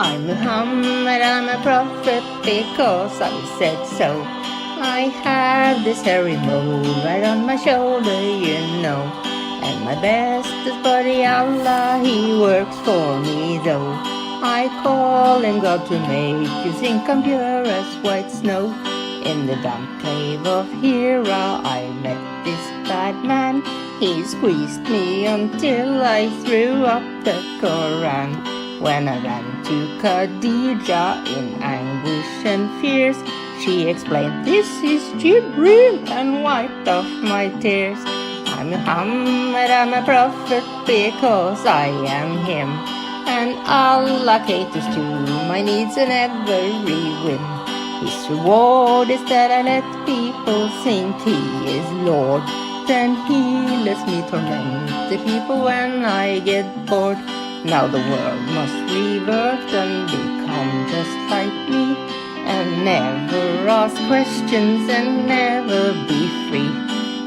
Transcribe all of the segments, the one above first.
I'm Muhammad, I'm a prophet because I said so. I have this hairy mole right on my shoulder, you know. And my bestest buddy Allah, he works for me though. I call him God to make you think I'm pure as white snow. In the damp cave of Hira I met this bad man. He squeezed me until I threw up the Quran. When I ran to Khadija in anguish and fears, she explained, "This is Jibreel," and wiped off my tears. I'm Muhammad, I'm a prophet because I am him, and Allah caters to my needs in every whim. His reward is that I let people think he is Lord. Then he lets me torment the people when I get bored. Now the world must revert and become just like me, and never ask questions and never be free.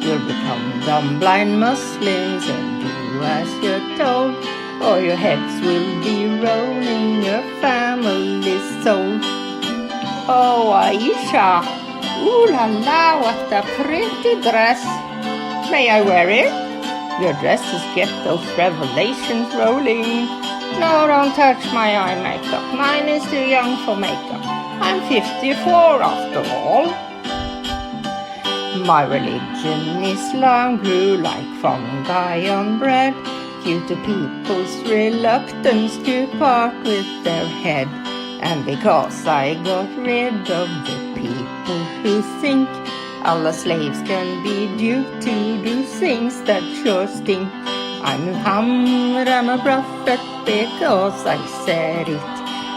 You'll become dumb blind Muslims and do as you're told, or your heads will be rolling your family's soul. Oh, Aisha, ooh la la, what a pretty dress. May I wear it? Your dresses get those revelations rolling. No, don't touch my eye makeup. Mine is too young for makeup. I'm 54 after all. My religion, Islam, grew like fungi on bread, due to people's reluctance to part with their head. And because I got rid of the people who think Allah's slaves can be duped to do things that sure stink. I'm Muhammad, I'm a prophet because I said it.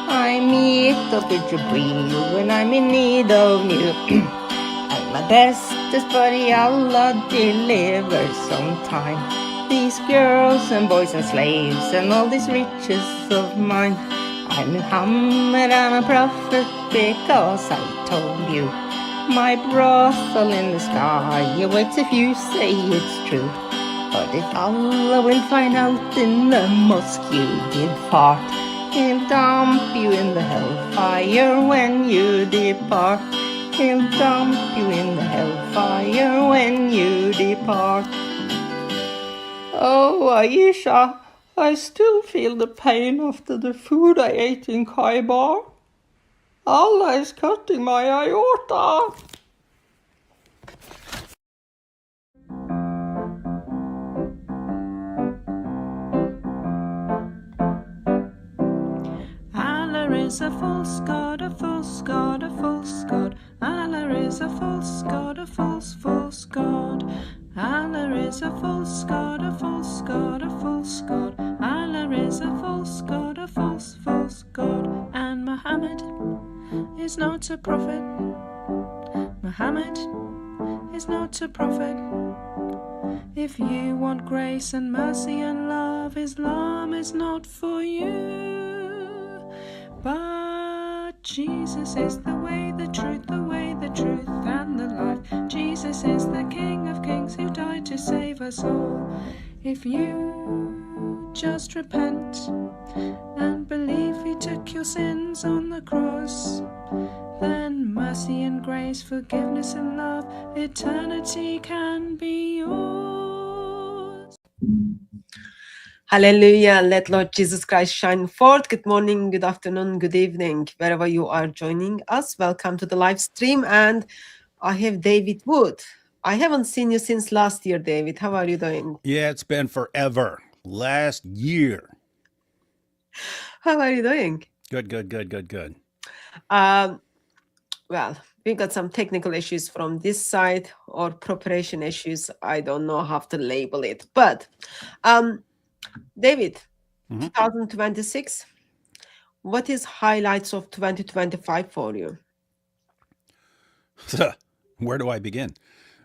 I meet up with Jibreel when I'm in need of you. And my bestest buddy Allah delivers on time. These girls and boys and slaves and all these riches of mine. I'm Muhammad, I'm a prophet because I told you. My brothel in the sky awaits if you say it's true. But if Allah will find out in the mosque you did fart, He'll dump you in the hellfire when you depart. He'll dump you in the hellfire when you depart. Oh, Aisha, I still feel the pain after the food I ate in Khaybar. Allah is cutting my aorta. Allah is a false god, a false god, a false god. Allah is a false god, a false god. Allah is a false god, a false god, a false god. Allah is a false god, a false god. And Muhammad is not a prophet. Muhammad is not a prophet. If you want grace and mercy and love, Islam is not for you. But Jesus is the way, the truth, and the life. Jesus is the King of Kings who died to save us all. If you just repent and believe He took your sins on the cross, then mercy and grace, forgiveness and love, eternity can be yours. Hallelujah. Let Lord Jesus Christ shine forth. Good morning, good afternoon, good evening, wherever you are joining us. Welcome to the live stream. And I have David Wood. I haven't seen you since last year, David. How are you doing? Yeah, it's been forever. Last year. How are you doing? Good. Well, we got some technical issues from this side or preparation issues. I don't know how to label it. But David, 2026, what is highlights of 2025 for you? Where do I begin?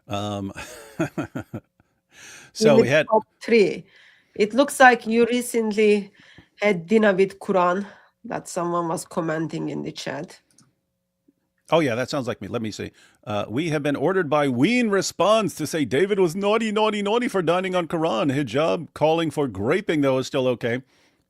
So In we had top 3. It looks like you recently had dinner with Quran that someone was commenting in the chat. Oh, yeah, that sounds like me. Let me see. We have been ordered by Ween Response to say David was naughty for dining on Quran. Hijab calling for graping, though, is still okay.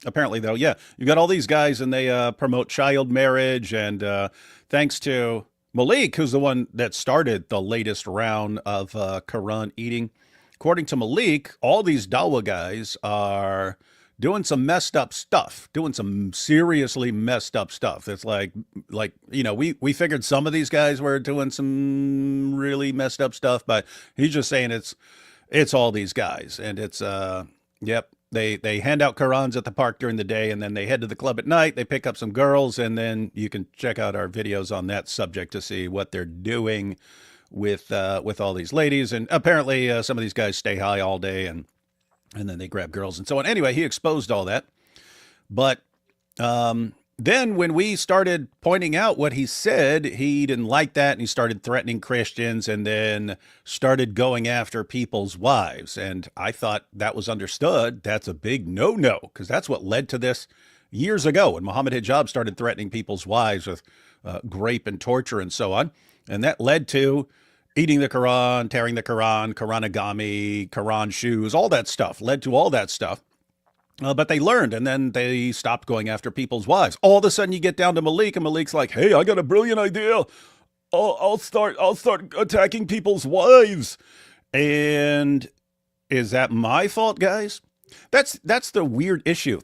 Apparently, though, yeah, you got all these guys, and they promote child marriage. And thanks to Malik, who's the one that started the latest round of Quran eating, according to Malik, all these Dawa guys are doing some messed up stuff, doing some seriously messed up stuff. It's like we figured some of these guys were doing some really messed up stuff, but he's just saying it's all these guys, and it's yep. They hand out Qurans at the park during the day, and then they head to the club at night. They pick up some girls, and then you can check out our videos on that subject to see what they're doing with all these ladies. And apparently, some of these guys stay high all day, and then they grab girls and so on. Anyway, he exposed all that, but then when we started pointing out what he said, he didn't like that, and he started threatening Christians, and then started going after people's wives. And I thought that was understood. That's a big no-no, because that's what led to this years ago when Muhammad Hijab started threatening people's wives with rape and torture and so on. And that led to eating the Quran, tearing the Quran, Quranagami, Quran shoes, all that stuff, led to all that stuff. But they learned, and then they stopped going after people's wives. All of a sudden, you get down to Malik, and Malik's like, "Hey, I got a brilliant idea. I'll start attacking people's wives." And is that my fault, guys? That's the weird issue.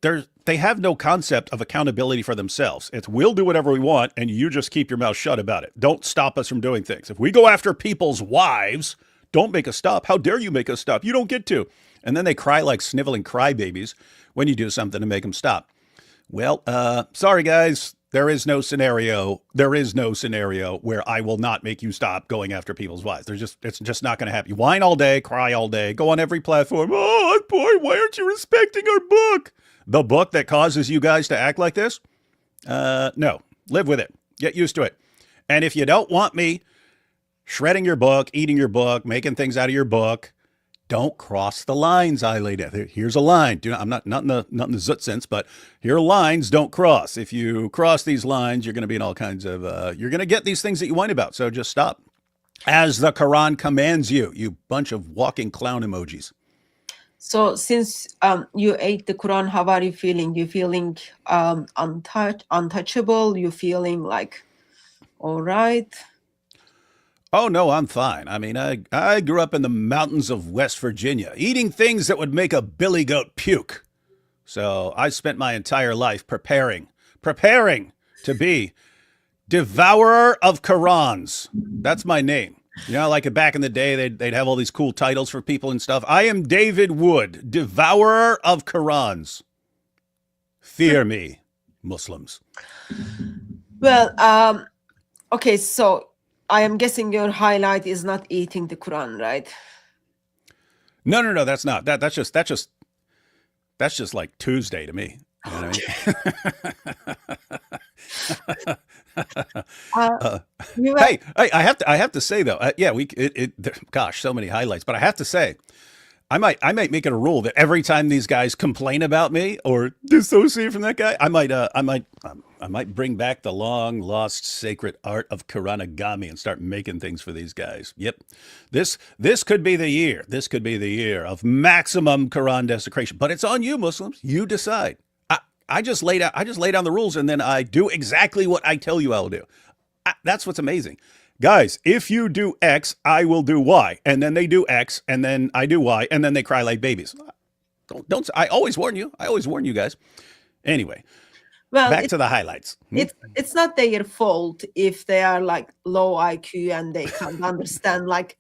They have no concept of accountability for themselves. It's we'll do whatever we want, and you just keep your mouth shut about it. Don't stop us from doing things. If we go after people's wives, don't make us stop. How dare you make us stop? You don't get to. And then they cry like sniveling crybabies when you do something to make them stop. Well, sorry, guys. There is no scenario. There is no scenario where I will not make you stop going after people's wives. It's just not going to happen. You whine all day, cry all day, go on every platform. Oh, I'm bored. Why aren't you respecting our book? The book that causes you guys to act like this? No. Live with it. Get used to it. And if you don't want me shredding your book, eating your book, making things out of your book, don't cross the lines I laid out. Here's a line. I'm not in the zut sense, but here are lines. Don't cross. If you cross these lines, you're going to be in all kinds of. You're going to get these things that you whine about. So just stop, as the Quran commands you. You bunch of walking clown emojis. So since you ate the Quran, how are you feeling? You feeling untouchable? You feeling like all right? Oh, no, I'm fine. I mean, I grew up in the mountains of West Virginia, eating things that would make a billy goat puke. So I spent my entire life preparing to be devourer of Qurans. That's my name. You know, like back in the day, they'd have all these cool titles for people and stuff. I am David Wood, devourer of Qurans. Fear me, Muslims. Well, okay, so I am guessing your highlight is not eating the Quran, right? No, that's not. That's just like Tuesday to me. You know what I mean? Hey, I have to say though, gosh, so many highlights, but I have to say, I might make it a rule that every time these guys complain about me or dissociate from that guy, I might bring back the long lost sacred art of Quranagami and start making things for these guys. Yep. This could be the year. This could be the year of maximum Quran desecration, but it's on you, Muslims. You decide. I just lay down the rules, and then I do exactly what I tell you I'll do. That's what's amazing. Guys, if you do X, I will do Y. And then they do X, and then I do Y, and then they cry like babies. Don't I always warn you. I always warn you guys. Anyway, well, back to the highlights. It's not their fault if they are like low IQ and they can't understand like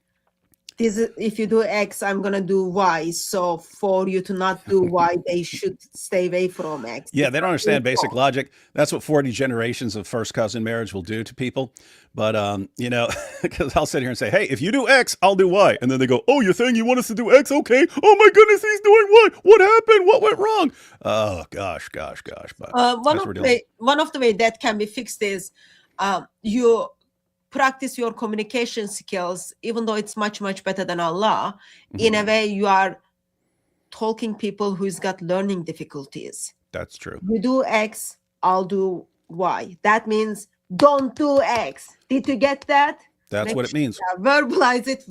this. If you do X, I'm gonna do Y. So for you to not do Y, they should stay away from X. Yeah, they don't understand basic logic. That's what 40 generations of first cousin marriage will do to people. But because I'll sit here and say, hey, if you do X, I'll do Y. And then they go, oh, you're saying you want us to do X? Okay. Oh my goodness, he's doing Y. What happened? What went wrong? Oh gosh. But one of the way that can be fixed is you practice your communication skills, even though it's much better than Allah. In a way, you are talking people who's got learning difficulties. That's true. You do X, I'll do Y. That means don't do X. Did you get that? That's what it means. Verbalize it.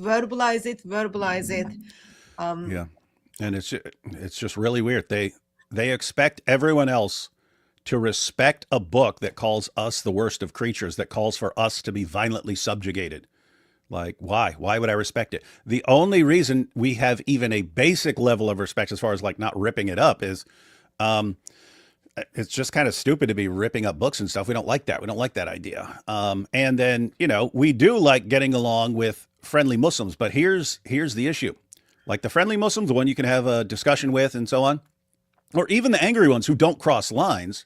Yeah, and it's just really weird. They expect everyone else to respect a book that calls us the worst of creatures, that calls for us to be violently subjugated. Like, why? Why would I respect it? The only reason we have even a basic level of respect, as far as like not ripping it up, is it's just kind of stupid to be ripping up books and stuff. We don't like that. We don't like that idea. And then, we do like getting along with friendly Muslims, but here's the issue. Like the friendly Muslims, the one you can have a discussion with and so on, or even the angry ones who don't cross lines.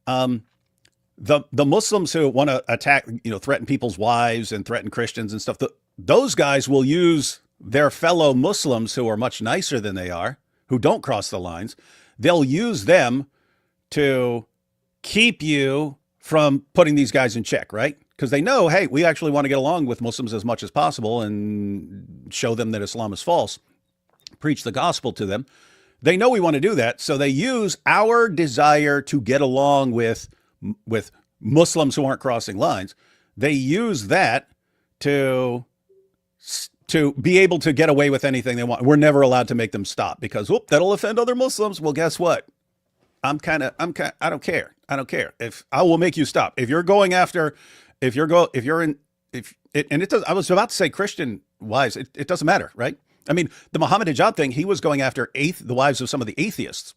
The Muslims who want to attack, threaten people's wives and threaten Christians and stuff, those guys will use their fellow Muslims who are much nicer than they are, who don't cross the lines. They'll use them to keep you from putting these guys in check, right? Because they know, hey, we actually want to get along with Muslims as much as possible and show them that Islam is false, preach the gospel to them. They know we want to do that, so they use our desire to get along with Muslims who aren't crossing lines. They use that to be able to get away with anything they want. We're never allowed to make them stop because that'll offend other Muslims. Well, guess what? I don't care. I don't care. If I will make you stop. If you're going after, I was about to say Christian wives. It doesn't matter, right? I mean, the Muhammad hijab thing, he was going after the wives of some of the atheists.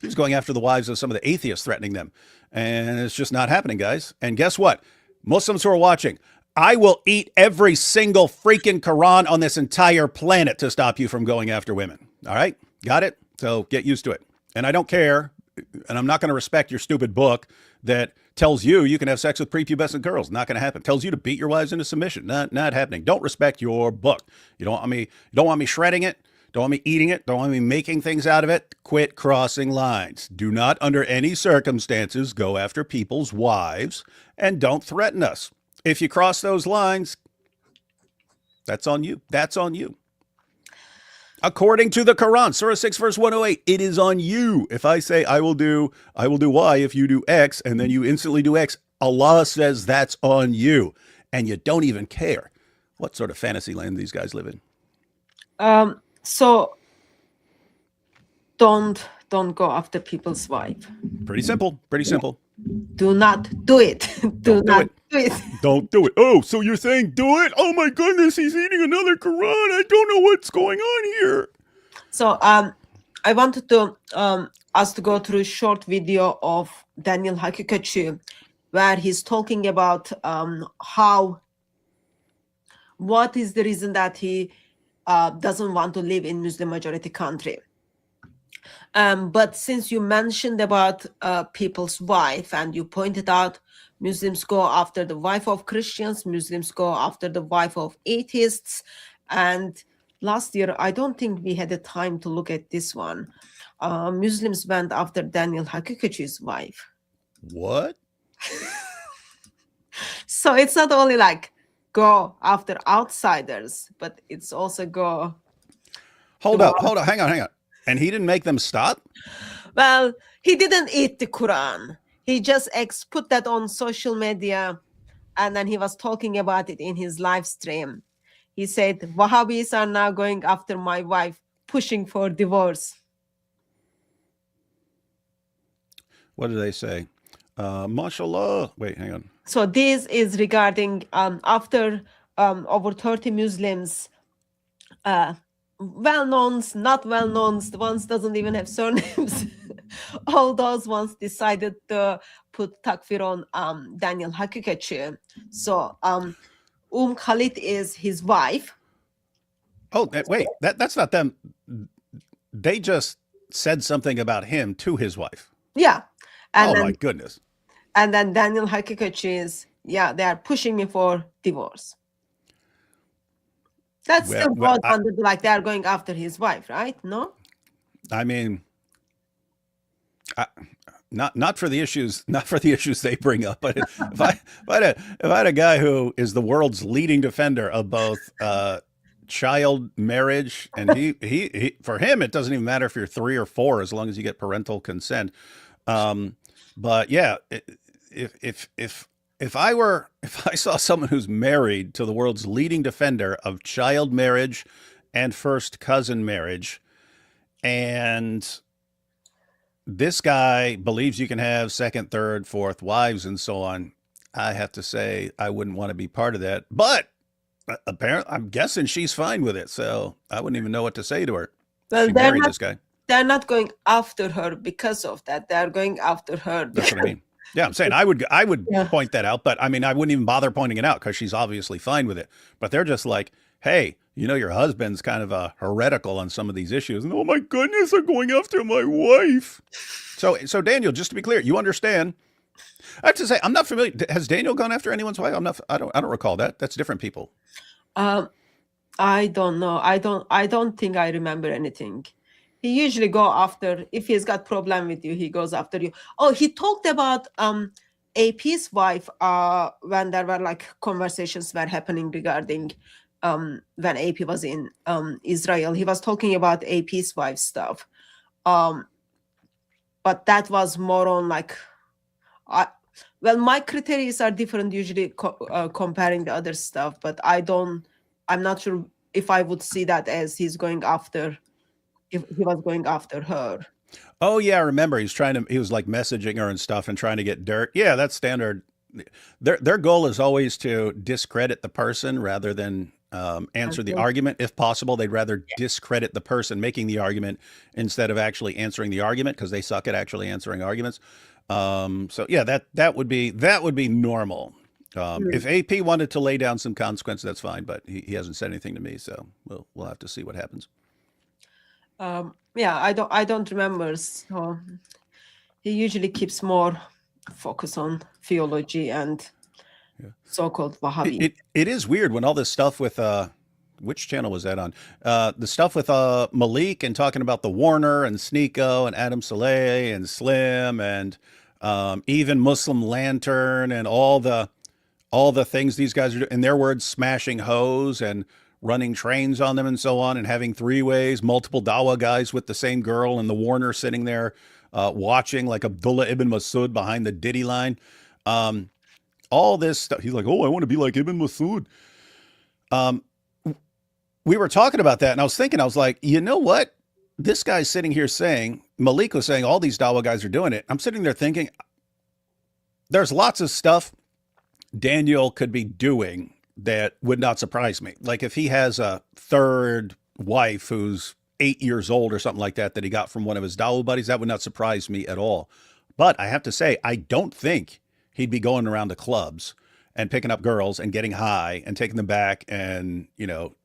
He was going after the wives of some of the atheists, threatening them. And it's just not happening, guys. And guess what? Muslims who are watching, I will eat every single freaking Quran on this entire planet to stop you from going after women. All right? Got it? So get used to it. And I don't care. And I'm not going to respect your stupid book that tells you can have sex with prepubescent girls. Not going to happen. Tells you to beat your wives into submission. Not happening. Don't respect your book. You don't want me shredding it. Don't want me eating it. Don't want me making things out of it. Quit crossing lines. Do not, under any circumstances, go after people's wives, and don't threaten us. If you cross those lines, that's on you. That's on you. According to the Quran, Surah 6, verse 108, it is on you. If I say I will do Y if you do X, and then you instantly do X, Allah says that's on you. And you don't even care. What sort of fantasy land these guys live in? So don't go after people's wife. Pretty simple. Pretty simple. Do not do it. Do not do it. Don't do it. Oh, so you're saying do it? Oh my goodness, he's eating another Quran. I don't know what's going on here. So I wanted to us to go through a short video of Daniel Hakikatchi, where he's talking about what is the reason that he doesn't want to live in Muslim majority country. But since you mentioned about people's wife, and you pointed out Muslims go after the wife of Christians, Muslims go after the wife of atheists, and last year, I don't think we had the time to look at this one. Muslims went after Daniel Hakikatchi's wife. What? So it's not only like go after outsiders, but it's also go. Hold up, hang on. And he didn't make them stop? Well, he didn't eat the Quran. He just put that on social media, and then he was talking about it in his live stream. He said, Wahhabis are now going after my wife, pushing for divorce. What did they say? Mashallah. Wait, hang on. So this is regarding after over 30 Muslims, well-knowns, not well-knowns, the ones doesn't even have surnames, all those ones decided to put takfir on Daniel Hakikatchi. So Khalid is his wife. Oh, wait, that's not them. They just said something about him to his wife. Yeah. And my goodness. And then Daniel Hakikatchi is, they are pushing me for divorce. That's still under like they're going after his wife, right? No? I mean, not for the issues they bring up, but if I had a guy who is the world's leading defender of both child marriage, and he for him it doesn't even matter if you're 3 or 4 as long as you get parental consent. But yeah, if I saw someone who's married to the world's leading defender of child marriage and first cousin marriage, and this guy believes you can have second, third, fourth wives and so on. I have to say I wouldn't want to be part of that. But apparently, I'm guessing she's fine with it. So I wouldn't even know what to say to her. Well, She married this guy. they're not going after her because of that. They're going after her. That's what I mean. Yeah, I'm saying I would Yeah. point that out, but I mean I wouldn't even bother pointing it out because she's obviously fine with it. But they're just like, hey, your husband's kind of heretical on some of these issues, and oh my goodness, they're going after my wife. So Daniel, just to be clear, you understand? I have to say I'm not familiar. Has Daniel gone after anyone's wife? I don't recall that. That's different people. I don't know. I don't think I remember anything. He usually go after, if he's got problem with you, he goes after you. Oh, he talked about AP's wife when there were like conversations were happening regarding when AP was in Israel. He was talking about AP's wife stuff. But that was more on like well, my criteria are different usually comparing the other stuff, but I'm not sure if I would see that as if he was going after her. Oh yeah, I remember he was like messaging her and stuff and trying to get dirt. Yeah, that's standard. Their goal is always to discredit the person rather than answer the argument. If possible, they'd rather discredit the person making the argument instead of actually answering the argument because they suck at actually answering arguments. So yeah, that would be normal. If AP wanted to lay down some consequences, that's fine, but he hasn't said anything to me, so we'll have to see what happens. Yeah, I don't remember. So he usually keeps more focus on theology and so-called Wahhabi. It is weird when all this stuff with which channel was that on? The stuff with Malik and talking about the Warner and Sneeko and Adam Saleh and Slim and even Muslim Lantern and all the things these guys are doing, in their words, smashing hoes and running trains on them and so on, and having three-ways, multiple Dawa guys with the same girl, and the Warner sitting there watching like Abdullah ibn Masud behind the Diddy line. All this stuff. He's like, oh, I want to be like Ibn Masud. We were talking about that, and I was like, you know what? This guy's sitting here saying, Malik was saying all these Dawa guys are doing it. I'm sitting there thinking, there's lots of stuff Daniel could be doing that would not surprise me. Like if he has a third wife who's 8 years old or something like that he got from one of his Dawa buddies, that would not surprise me at all. But I have to say, I don't think he'd be going around to clubs and picking up girls and getting high and taking them back and,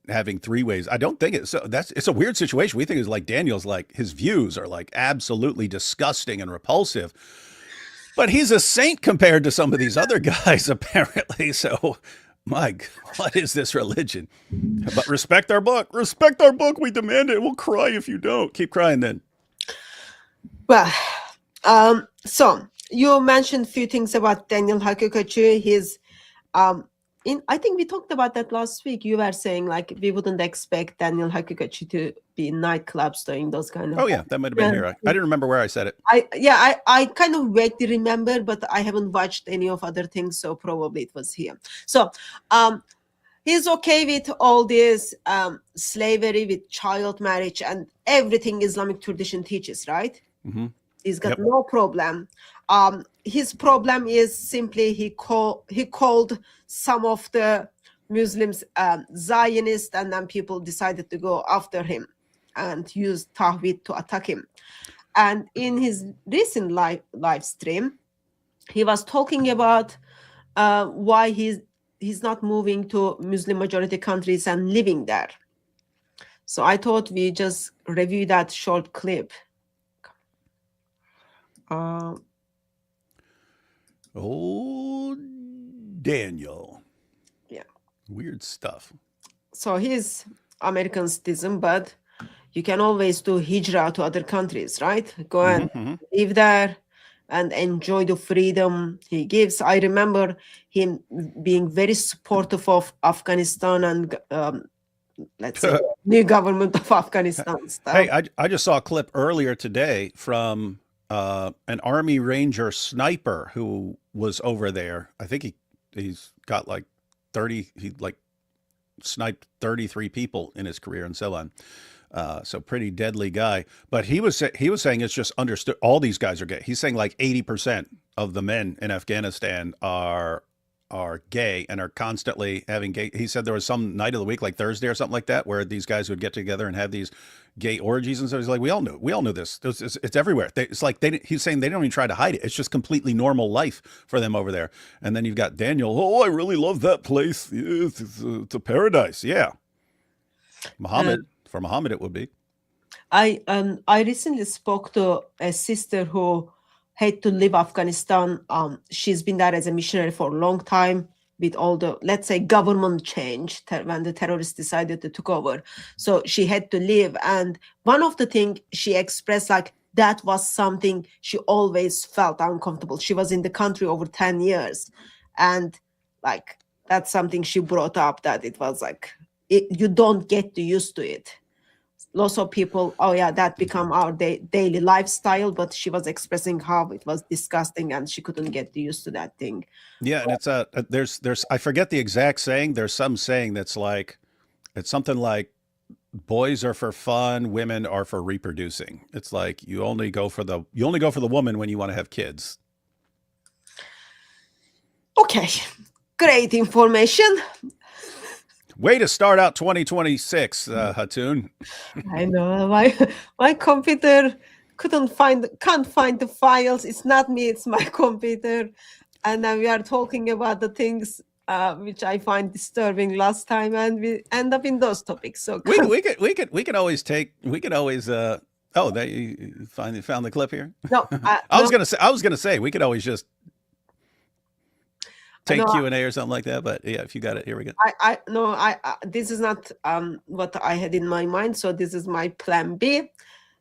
having three-ways. I don't think it's a weird situation. We think it's like Daniel's like, his views are like absolutely disgusting and repulsive. But he's a saint compared to some of these other guys, apparently. So, Mike, what is this religion? But respect our book. Respect our book. We demand it. We'll cry if you don't. Keep crying then. Well, so you mentioned a few things about Daniel Hakikachi. He's I think we talked about that last week. You were saying like we wouldn't expect Daniel Hakikachi to be in nightclubs doing those kind of. Oh yeah, that might have been here. I didn't remember where I said it. I kind of vaguely remember, but I haven't watched any of other things, so probably it was here. So he's okay with all this slavery, with child marriage, and everything Islamic tradition teaches, right? Mm-hmm. He's got no problem. His problem is simply he called some of the Muslims Zionist, and then people decided to go after him and use Tawhid to attack him. And in his recent live stream, he was talking about why he's not moving to Muslim majority countries and living there. So I thought we just review that short clip. Daniel. Yeah. Weird stuff. So he's American citizen, but you can always do hijrah to other countries, right? Go and live there and enjoy the freedom he gives. I remember him being very supportive of Afghanistan and let's say new government of Afghanistan stuff. Hey, I just saw a clip earlier today from an Army Ranger sniper who was over there. I think he's got like 30, he like sniped 33 people in his career and so on. So pretty deadly guy. But he was saying it's just understood. All these guys are gay. He's saying like 80% of the men in Afghanistan are gay and are constantly having gay. He said there was some night of the week, like Thursday or something like that, where these guys would get together and have these gay orgies. And so he's like, we all knew this. It's everywhere. It's like he's saying they don't even try to hide it. It's just completely normal life for them over there. And then you've got Daniel. Oh, I really love that place. Yes, it's a paradise. Yeah. For Muhammad, it would be. I recently spoke to a sister who had to leave Afghanistan. She's been there as a missionary for a long time with all the, let's say, government change when the terrorists decided to took over. So she had to leave. And one of the things she expressed, like, that was something she always felt uncomfortable. She was in the country over 10 years. And like, that's something she brought up, that it was like, you don't get used to it. Lots of people, oh yeah, that become our daily lifestyle, but she was expressing how it was disgusting and she couldn't get used to that thing. Yeah, and it's there's I forget the exact saying. There's some saying that's like, it's something like, boys are for fun, women are for reproducing. It's like you only go for the woman when you want to have kids. Okay, great information. Way to start out 2026, Hatun. I know my computer can't find the files. It's not me, it's my computer. And then we are talking about the things which I find disturbing last time, and we end up in those topics. So we can always oh, that you finally found the clip here. No, I was gonna say we could always just take Q&A or something like that, but yeah, if you got it, here we go. This is not what I had in my mind, so this is my plan B.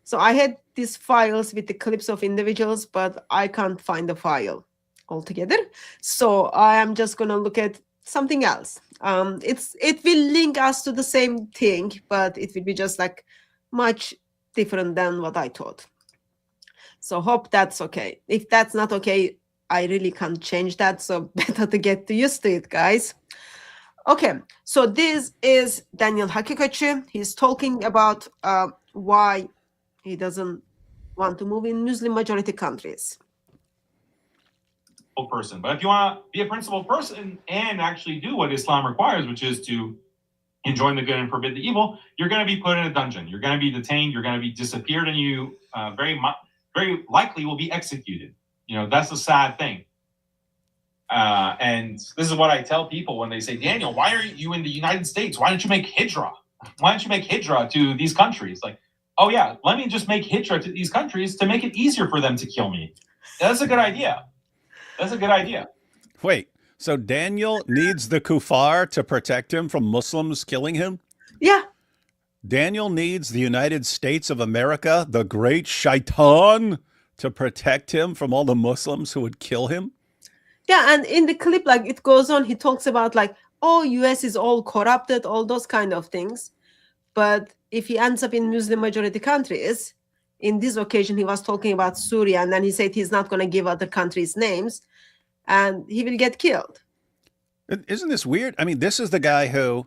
So I had these files with the clips of individuals, but I can't find the file altogether. So I am just gonna look at something else. It will link us to the same thing, but it will be just like much different than what I thought. So hope that's okay. If that's not okay, I really can't change that, so better to get used to it, guys. Okay, so this is Daniel Hakikochi. He's talking about why he doesn't want to move in Muslim-majority countries. Person, but if you want to be a principled person and actually do what Islam requires, which is to enjoin the good and forbid the evil, you're going to be put in a dungeon. You're going to be detained. You're going to be disappeared, and you very likely will be executed. You know, that's a sad thing. And this is what I tell people when they say, Daniel, why are you in the United States? Why don't you make hijrah? Why don't you make hijrah to these countries? Like, oh yeah, let me just make hijrah to these countries to make it easier for them to kill me. That's a good idea. That's a good idea. Wait, so Daniel needs the kuffar to protect him from Muslims killing him? Yeah. Daniel needs the United States of America, the great shaitan, to protect him from all the Muslims who would kill him? Yeah, and in the clip, like, it goes on, he talks about like, oh, US is all corrupted, all those kind of things. But if he ends up in Muslim-majority countries, in this occasion, he was talking about Syria, and then he said he's not going to give other countries' names, and he will get killed. Isn't this weird? I mean, this is the guy who,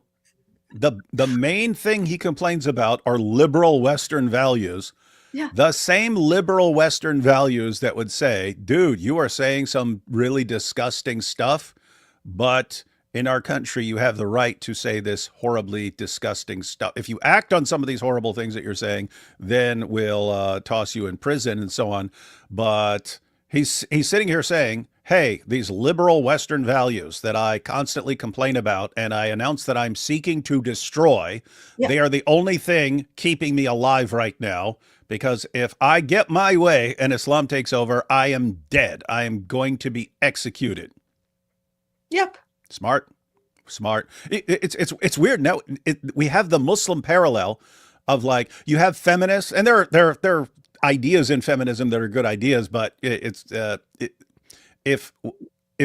the main thing he complains about are liberal Western values. Yeah. The same liberal Western values that would say, dude, you are saying some really disgusting stuff, but in our country, you have the right to say this horribly disgusting stuff. If you act on some of these horrible things that you're saying, then we'll toss you in prison and so on. But he's sitting here saying, hey, these liberal Western values that I constantly complain about and I announce that I'm seeking to destroy, they are the only thing keeping me alive right now. Because if I get my way and Islam takes over, I am dead. I am going to be executed. Yep. Smart. It's weird. Now we have the Muslim parallel of, like, you have feminists, and there are ideas in feminism that are good ideas, but if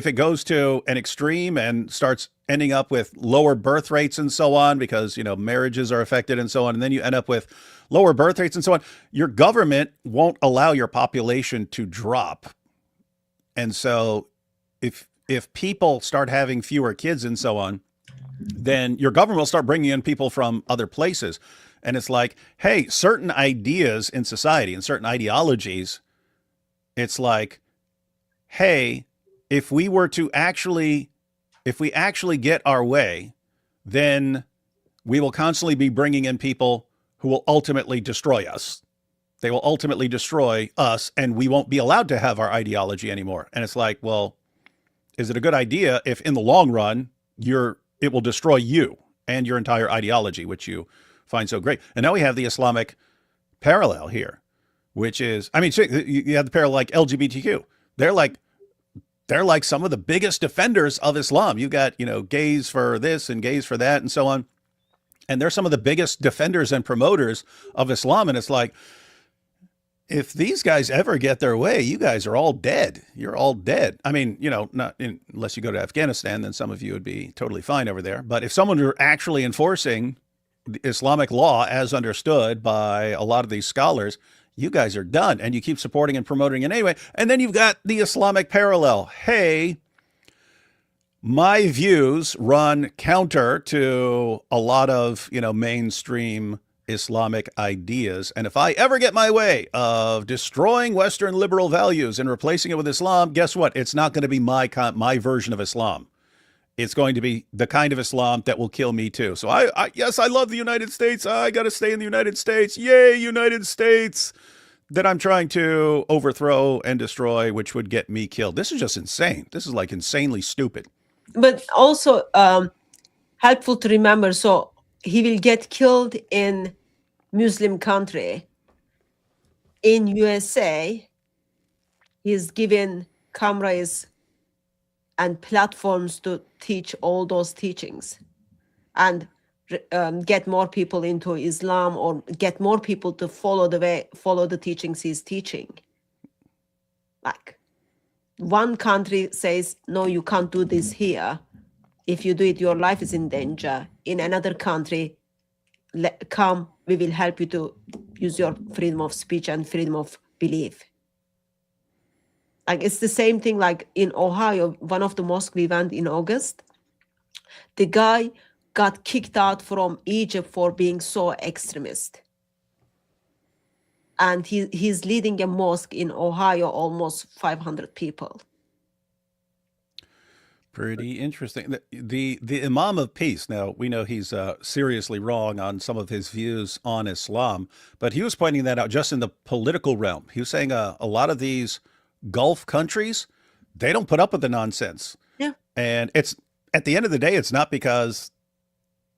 it goes to an extreme and starts ending up with lower birth rates and so on, because, you know, marriages are affected and so on, and then you end up with lower birth rates and so on, your government won't allow your population to drop. And so if people start having fewer kids and so on, then your government will start bringing in people from other places. And it's like, hey, certain ideas in society and certain ideologies, it's like, hey, if we actually get our way, then we will constantly be bringing in people who will ultimately destroy us. They will ultimately destroy us, and we won't be allowed to have our ideology anymore. And it's like, well, is it a good idea if in the long run it will destroy you and your entire ideology, which you find so great? And now we have the Islamic parallel here, which is, I mean, you have the parallel like LGBTQ. They're like some of the biggest defenders of Islam. You got, gays for this and gays for that and so on. And they're some of the biggest defenders and promoters of Islam. And it's like, if these guys ever get their way, you guys are all dead. You're all dead. I mean, not unless you go to Afghanistan, then some of you would be totally fine over there. But if someone were actually enforcing the Islamic law as understood by a lot of these scholars, you guys are done. And you keep supporting and promoting it anyway. And then you've got the Islamic parallel. Hey, my views run counter to a lot of, mainstream Islamic ideas. And if I ever get my way of destroying Western liberal values and replacing it with Islam, guess what? It's not going to be my version of Islam. It's going to be the kind of Islam that will kill me too. So yes, I love the United States. I got to stay in the United States. Yay, United States, that I'm trying to overthrow and destroy, which would get me killed. This is just insane. This is like insanely stupid. But also helpful to remember. So he will get killed in Muslim country. In USA, he's given cameras and platforms to teach all those teachings and get more people into Islam, or get more people to follow the teachings he's teaching. Like, one country says, no, you can't do this here. If you do it, your life is in danger. In another country, come, we will help you to use your freedom of speech and freedom of belief. Like, it's the same thing like in Ohio, one of the mosques we went in August. The guy got kicked out from Egypt for being so extremist. And he's leading a mosque in Ohio, almost 500 people. Pretty interesting. The Imam of Peace, now we know he's seriously wrong on some of his views on Islam, but he was pointing that out just in the political realm. He was saying a lot of these Gulf countries, they don't put up with the nonsense. Yeah. And it's, at the end of the day, it's not because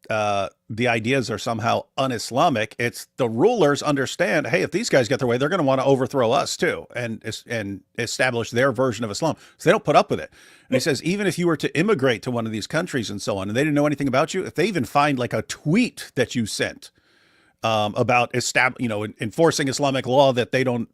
the ideas are somehow un-Islamic. It's the rulers understand, hey, if these guys get their way, they're going to want to overthrow us too and establish their version of Islam. So they don't put up with it. And he says, even if you were to immigrate to one of these countries and so on, and they didn't know anything about you, if they even find like a tweet that you sent about enforcing Islamic law that they don't,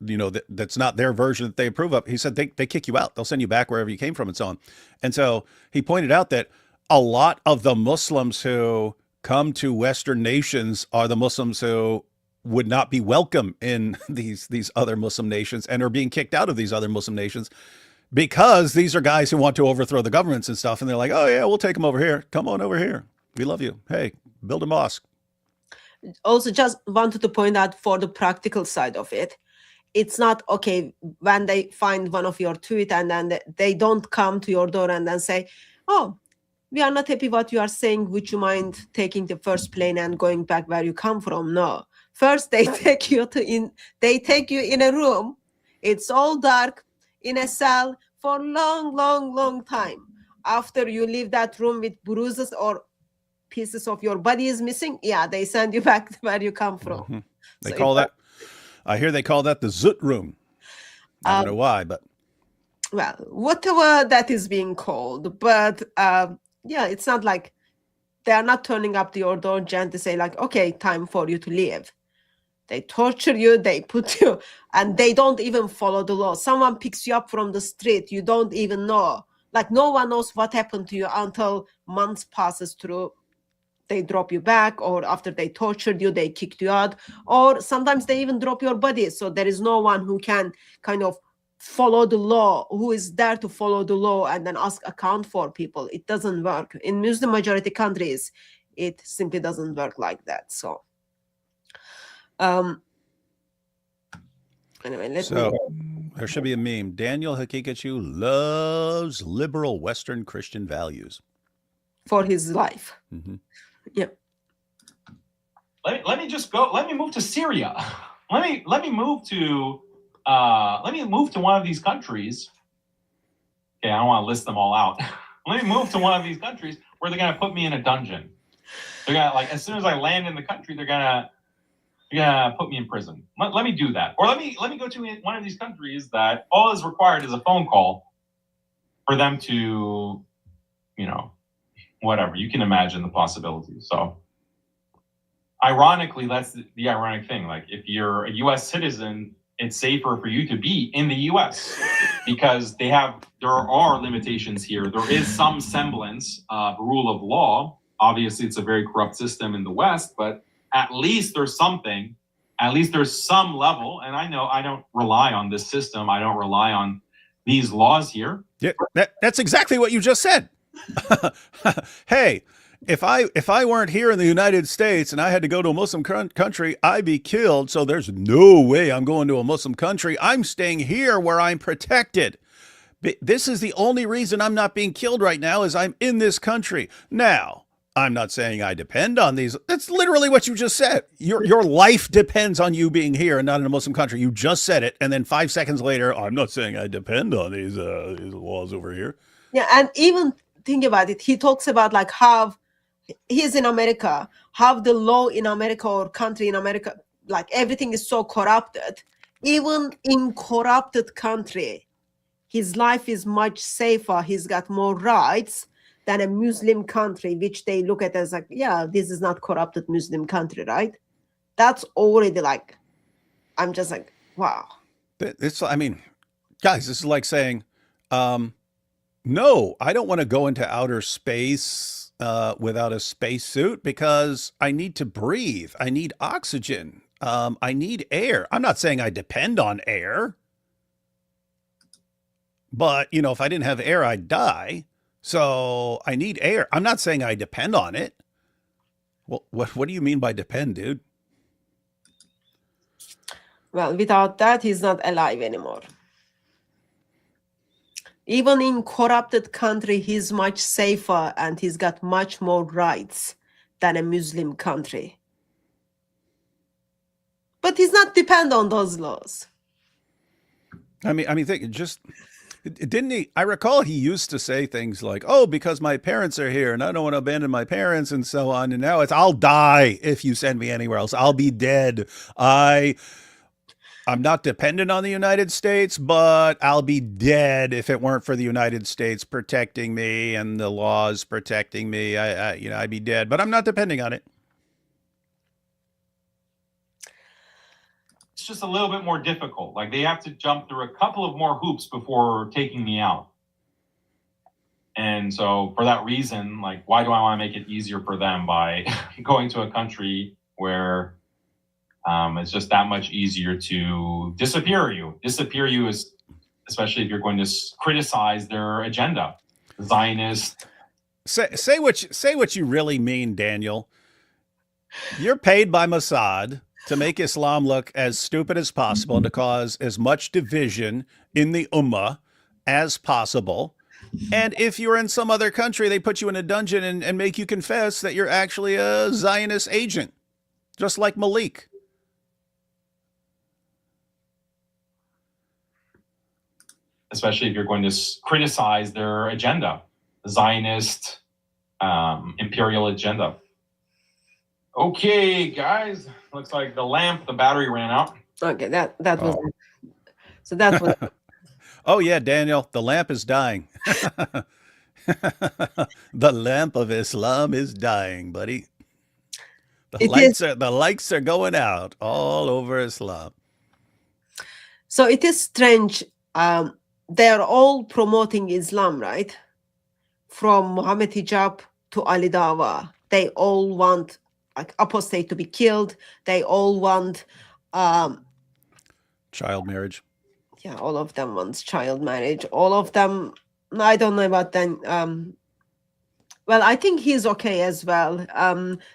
that's not their version that they approve of, he said they kick you out. They'll send you back wherever you came from and so on. And so he pointed out that a lot of the Muslims who come to Western nations are the Muslims who would not be welcome in these other Muslim nations and are being kicked out of these other Muslim nations because these are guys who want to overthrow the governments and stuff. And they're like, oh yeah, we'll take them over here. Come on over here. We love you. Hey, build a mosque. Also, just wanted to point out for the practical side of it, it's not okay when they find one of your tweets and then they don't come to your door and then say, oh, we are not happy what you are saying. Would you mind taking the first plane and going back where you come from? No. First, they take you in a room. It's all dark in a cell for long time. After you leave that room with bruises or pieces of your body is missing, yeah, they send you back to where you come from. Mm-hmm. They call that, I hear they call that the Zut room. I don't know why, but. Well, whatever that is being called, but yeah, it's not like they are not turning up to your door and to say like, okay, time for you to leave. They torture you, they put you, and they don't even follow the law. Someone picks you up from the street, you don't even know. Like, no one knows what happened to you until months passes through. They drop you back, or after they tortured you, they kicked you out, or sometimes they even drop your body. So there is no one who can kind of follow the law, who is there to follow the law and then ask account for people. It doesn't work. In Muslim majority countries, it simply doesn't work like that. So Um, anyway, let So me. there should be a meme. Daniel Hakikachu loves liberal Western Christian values. For his life. hmm Yeah. Let me just go. Let me move to Syria. Let me move to one of these countries. Okay, I don't want to list them all out. Let me move to one of these countries where they're gonna put me in a dungeon. They're gonna, like, as soon as I land in the country, they're gonna put me in prison. Let me do that. Or let me go to one of these countries that all is required is a phone call for them to, whatever. You can imagine the possibilities. So ironically, that's the ironic thing. Like, if you're a US citizen, it's safer for you to be in the US because there are limitations here. There is some semblance of rule of law. Obviously, it's a very corrupt system in the West, but at least there's something. At least there's some level. And I know I don't rely on this system. I don't rely on these laws here. Yeah, that's exactly what you just said. Hey, if I weren't here in the United States and I had to go to a Muslim country, I'd be killed. So there's no way I'm going to a Muslim country. I'm staying here where I'm protected. This is the only reason I'm not being killed right now is I'm in this country. Now, I'm not saying I depend on these. That's literally what you just said. Your life depends on you being here and not in a Muslim country. You just said it. And then 5 seconds later, I'm not saying I depend on these laws over here. Yeah, and even think about it. He talks about like how he's in America, how the law in America or country in America, like everything is so corrupted. Even in corrupted country, his life is much safer. He's got more rights than a Muslim country, which they look at as like, yeah, this is not corrupted Muslim country, right? That's already like, I'm just like, wow. It's, I mean, guys, this is like saying, no, I don't want to go into outer space without a spacesuit because I need to breathe. I need oxygen. I need air. I'm not saying I depend on air, but if I didn't have air, I'd die. So I need air. I'm not saying I depend on it. Well, what do you mean by depend, dude? Well, without that, he's not alive anymore. Even in corrupted country, he's much safer and he's got much more rights than a Muslim country. But he's not dependent on those laws. I mean, didn't he? I recall he used to say things like, "Oh, because my parents are here and I don't want to abandon my parents," and so on. And now it's, "I'll die if you send me anywhere else. I'll be dead. I'm not dependent on the United States, but I'll be dead if it weren't for the United States protecting me and the laws protecting me. I'd be dead, but I'm not depending on it." It's just a little bit more difficult. Like, they have to jump through a couple of more hoops before taking me out. And so for that reason, like, why do I want to make it easier for them by going to a country where it's just that much easier to disappear you? Disappear you is, especially if you're going to criticize their agenda, Zionist. Say what you really mean, Daniel. You're paid by Mossad to make Islam look as stupid as possible and to cause as much division in the Ummah as possible. And if you're in some other country, they put you in a dungeon and make you confess that you're actually a Zionist agent, just like Malik. Especially if you're going to criticize their agenda, the Zionist imperial agenda. Okay, guys, looks like the battery ran out. Okay, that was so that was Oh yeah, Daniel, the lamp is dying. The lamp of Islam is dying, buddy. The lights are going out all over Islam. So it is strange. They are all promoting Islam, right? From Muhammad Hijab to Ali Dawah. They all want like apostate to be killed. They all want child marriage. Yeah, all of them wants child marriage. All of them. I don't know about them. Well, I think he's okay as well.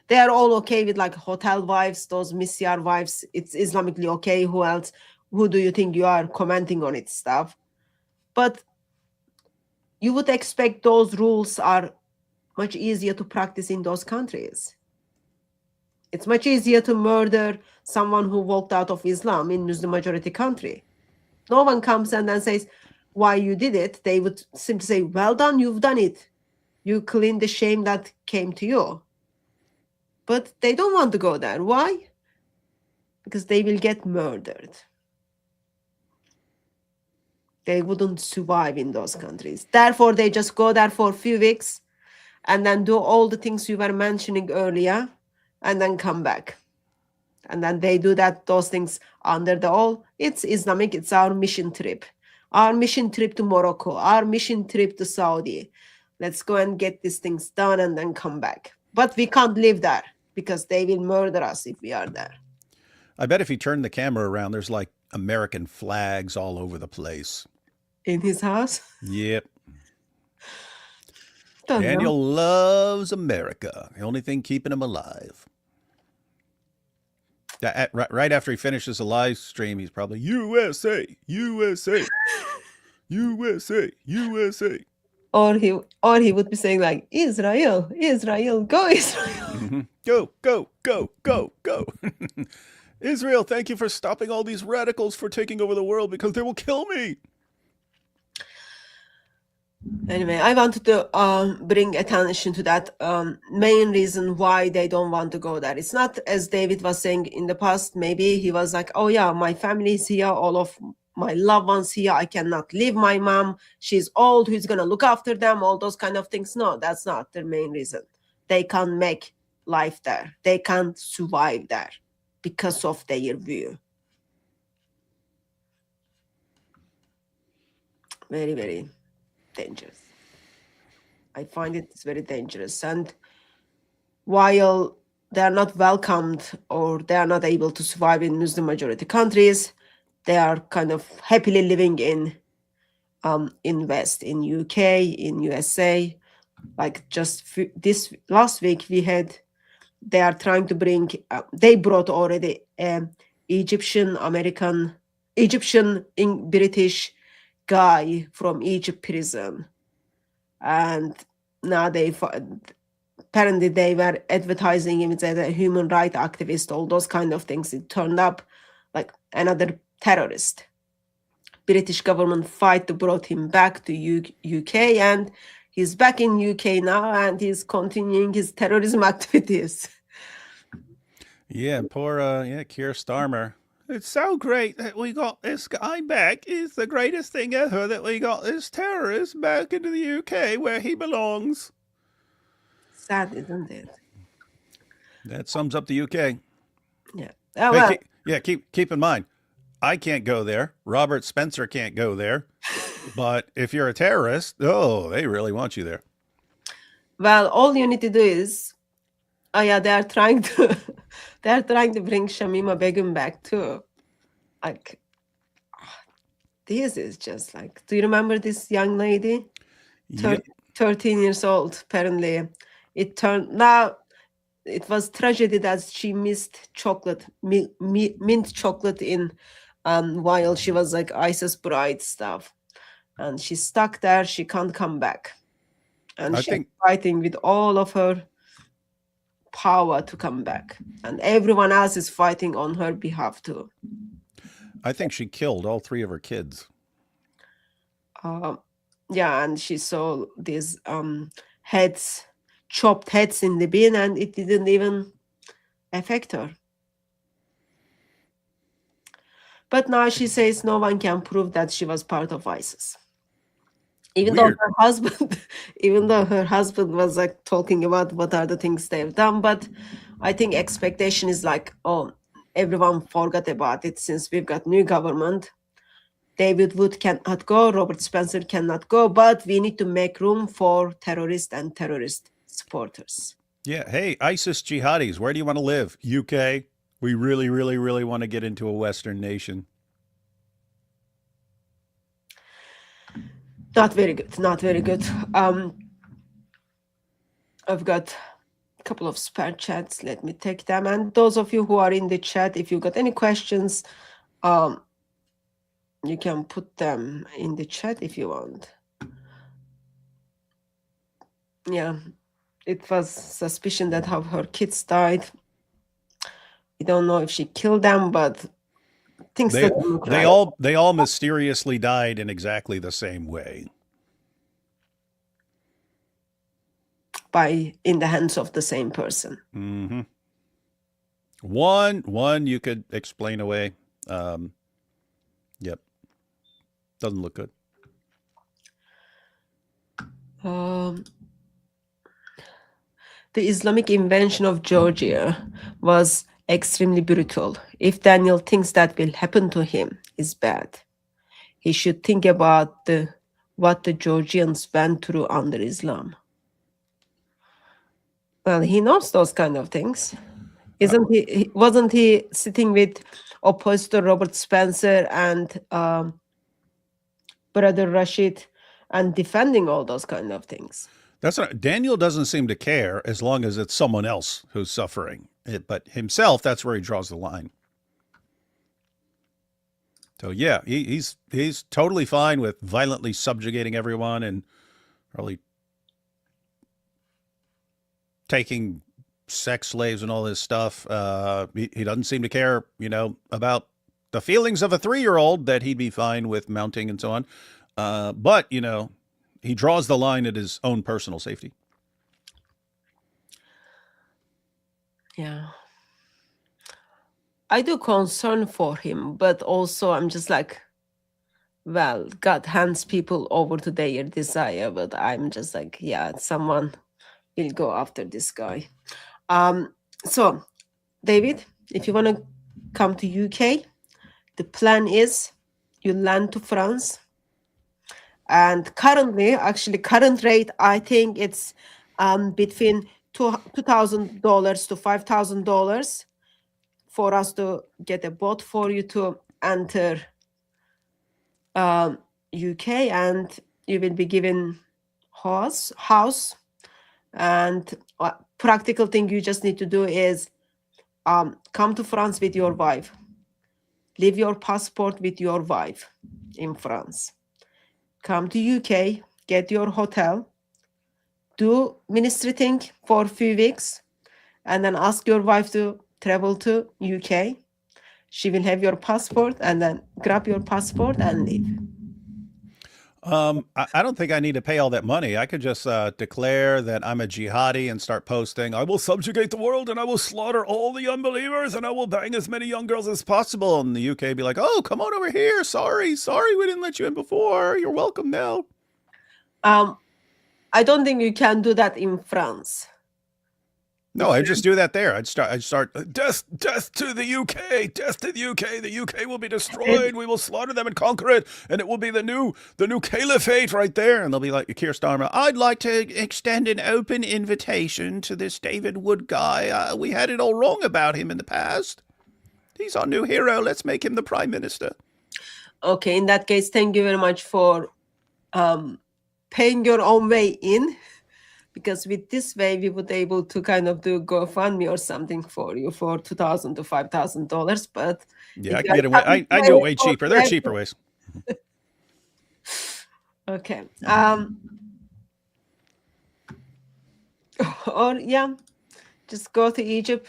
They are all okay with like hotel wives, those misyar wives. It's Islamically okay. Who else? Who do you think you are commenting on it stuff? But you would expect those rules are much easier to practice in those countries. It's much easier to murder someone who walked out of Islam in Muslim majority country. No one comes and then says why you did it. They would simply say, well done, you've done it. You clean the shame that came to you. But they don't want to go there. Why? Because they will get murdered. They wouldn't survive in those countries. Therefore, they just go there for a few weeks and then do all the things you were mentioning earlier and then come back. And then they do those things under the all. It's Islamic, it's our mission trip. Our mission trip to Morocco, our mission trip to Saudi. Let's go and get these things done and then come back. But we can't live there because they will murder us if we are there. I bet if you turn the camera around, there's like American flags all over the place. In his house? Yep. Don't know. Daniel loves America. The only thing keeping him alive. Right after he finishes the live stream, he's probably USA, USA, USA, USA. Or he would be saying like Israel, Israel, go Israel. Mm-hmm. Go, go, go, go, go. Israel, thank you for stopping all these radicals for taking over the world because they will kill me. Anyway, I wanted to bring attention to that main reason why they don't want to go there. It's not as David was saying in the past. Maybe he was like, oh yeah, my family is here, all of my loved ones here. I cannot leave my mom. She's old. Who's going to look after them? All those kind of things. No, that's not the main reason. They can't make life there. They can't survive there because of their view. Very, very dangerous. I find it's very dangerous. And while they are not welcomed or they are not able to survive in Muslim majority countries, they are kind of happily living in West, in UK, in USA. Like just this last week we had, they are trying to bring, they brought already Egyptian British guy from Egypt prison, and now apparently they were advertising him as a human rights activist, all those kind of things. It turned up like another terrorist. British government fight to brought him back to UK, and he's back in UK now, and he's continuing his terrorism activities. Yeah, poor Keir Starmer. It's so great that we got this guy back. It's the greatest thing ever that we got this terrorist back into the UK where he belongs. Sad, isn't it? That sums up the UK. Yeah. Keep in mind, I can't go there. Robert Spencer can't go there. But if you're a terrorist, they really want you there. Well, all you need to do is, they are trying to bring Shamima Begum back too. Like, this is just like, do you remember this young lady? 13 years old, apparently. It was tragedy that she missed chocolate, mint chocolate in while she was like ISIS bride stuff. And she's stuck there, she can't come back. And she's fighting with all of her power to come back. And everyone else is fighting on her behalf too. I think she killed all 3 of her kids. And she saw these chopped heads in the bin, and it didn't even affect her. But now she says no one can prove that she was part of ISIS. Even though her husband was like talking about what are the things they've done, but I think expectation is like, everyone forgot about it since we've got new government. David Wood cannot go, Robert Spencer cannot go, but we need to make room for terrorists and terrorist supporters. Yeah. Hey, ISIS jihadis, where do you want to live? UK. We really, really, really want to get into a Western nation. Not very good. Not very good. I've got a couple of spare chats. Let me take them. And those of you who are in the chat, if you got any questions, you can put them in the chat if you want. Yeah, it was suspicion that how her kids died. We don't know if she killed them, but things They that look they right. all mysteriously died in exactly the same way. By in the hands of the same person. Mm-hmm. One you could explain away. Yep. Doesn't look good. The Islamic invasion of Georgia was extremely brutal. If Daniel thinks that will happen to him is bad, he should think about what the Georgians went through under Islam. Well, he knows those kind of things. Wasn't he sitting with oppositor Robert Spencer and Brother Rashid and defending all those kind of things? That's not, Daniel doesn't seem to care as long as it's someone else who's suffering. But himself, that's where he draws the line. So yeah, he's totally fine with violently subjugating everyone and probably taking sex slaves and all this stuff. He doesn't seem to care, about the feelings of a 3-year-old that he'd be fine with mounting and so on. But, he draws the line at his own personal safety. Yeah. I do concern for him, but also I'm just like, well, God hands people over to their desire, but I'm just like, yeah, someone will go after this guy. So, David, if you want to come to UK, the plan is you land to France. And currently, actually, current rate, I think it's between $2,000 to $5,000 for us to get a boat for you to enter UK, and you will be given house. And practical thing you just need to do is come to France with your wife. Leave your passport with your wife in France. Come to UK, get your hotel, do ministry thing for a few weeks, and then ask your wife to travel to UK. She will have your passport, and then grab your passport and leave. I don't think I need to pay all that money. I could just declare that I'm a jihadi and start posting, I will subjugate the world and I will slaughter all the unbelievers and I will bang as many young girls as possible. And the UK be like, oh, come on over here. Sorry, we didn't let you in before. You're welcome now. I don't think you can do that in France. No, I just do that there. I'd start death to the UK, death to the UK. The UK will be destroyed. We will slaughter them and conquer it, and it will be the new caliphate right there. And they'll be like, Keir Starmer, I'd like to extend an open invitation to this David Wood guy. We had it all wrong about him in the past. He's our new hero. Let's make him the prime minister. Okay, in that case, thank you very much for paying your own way in. Because with this way, we would able to kind of do GoFundMe or something for you for $2,000 to $5,000. But yeah, I can get away. I do it way cheaper. There are cheaper ways. Okay. Or yeah, just go to Egypt.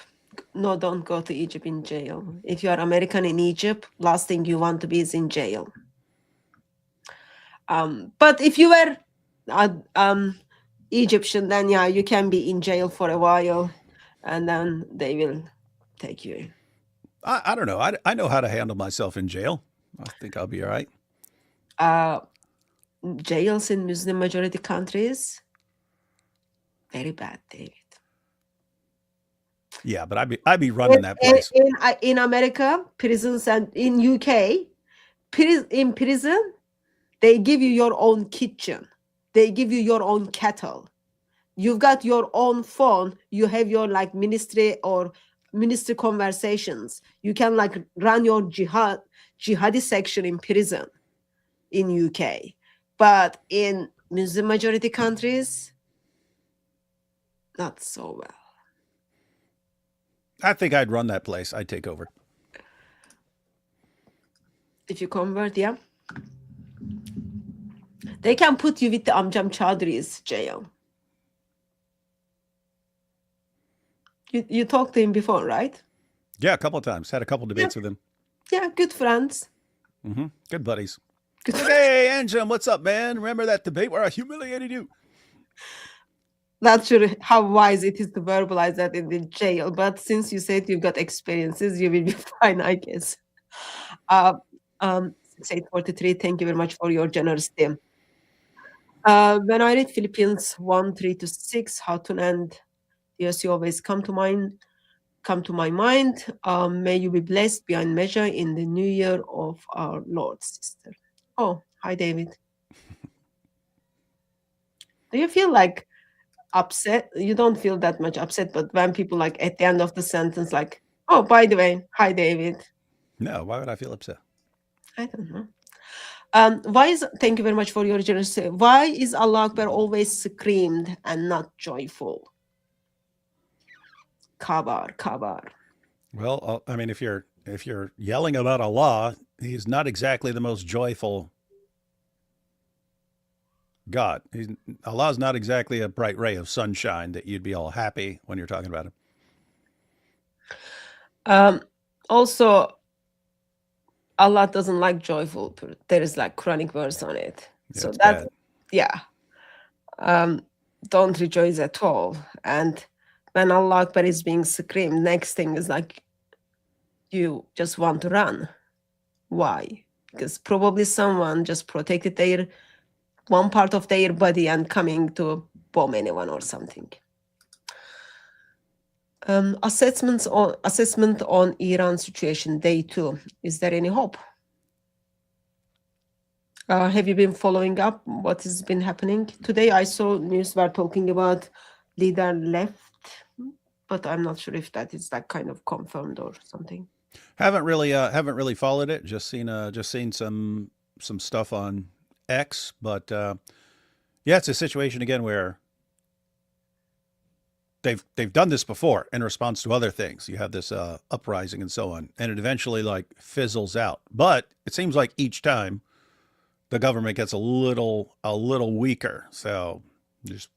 No, don't go to Egypt in jail. If you are American in Egypt, last thing you want to be is in jail. But if you were Egyptian, then yeah, you can be in jail for a while, and then they will take you. I don't know. I know how to handle myself in jail. I think I'll be all right. Jails in Muslim majority countries, very bad, David. Yeah, but I'd be running that place. In America, prisons, and in UK, in prison, they give you your own kitchen. They give you your own kettle. You've got your own phone. You have your ministry conversations. You can run your jihadi section in prison in UK. But in Muslim majority countries, not so well. I think I'd run that place. I'd take over. If you convert, yeah. They can put you with the Amjam Chaudhry's jail. You talked to him before, right? Yeah, a couple of times. Had a couple debates with him. Yeah, good friends. Good buddies. Good Like, hey, Anjum, what's up, man? Remember that debate where I humiliated you? Not sure how wise it is to verbalize that in the jail, but since you said you've got experiences, you will be fine, I guess. 843, thank you very much for your generosity. When I read Philippians 1:3-6, Hatun and yes, you always come to my mind. May you be blessed beyond measure in the new year of our Lord, sister. Oh, hi, David. Do you feel like upset? You don't feel that much upset, but when people like at the end of the sentence, like, oh, by the way, hi, David. No, why would I feel upset? I don't know. Thank you very much for your generosity. Why is Allah Akbar always screamed and not joyful? Kabar. Well, I mean, if you're yelling about Allah, he's not exactly the most joyful God. Allah is not exactly a bright ray of sunshine that you'd be all happy when you're talking about him. Also, Allah doesn't like joyful. There is like Quranic verse on it. Yeah, So it's that's, bad. yeah. Don't rejoice at all. And when Allah Akbar is being screamed, next thing is like, you just want to run. Why? Because probably someone just protected one part of their body and coming to bomb anyone or something. Assessment on Iran situation, day 2. Is there any hope? Have you been following up what has been happening? Today I saw news were talking about leader left, but I'm not sure if that is like kind of confirmed or something. Haven't really followed it. Just seen some stuff on X, but yeah, it's a situation again where they've done this before in response to other things. You have this uprising and so on, and it eventually like fizzles out. But it seems like each time the government gets a little weaker. So just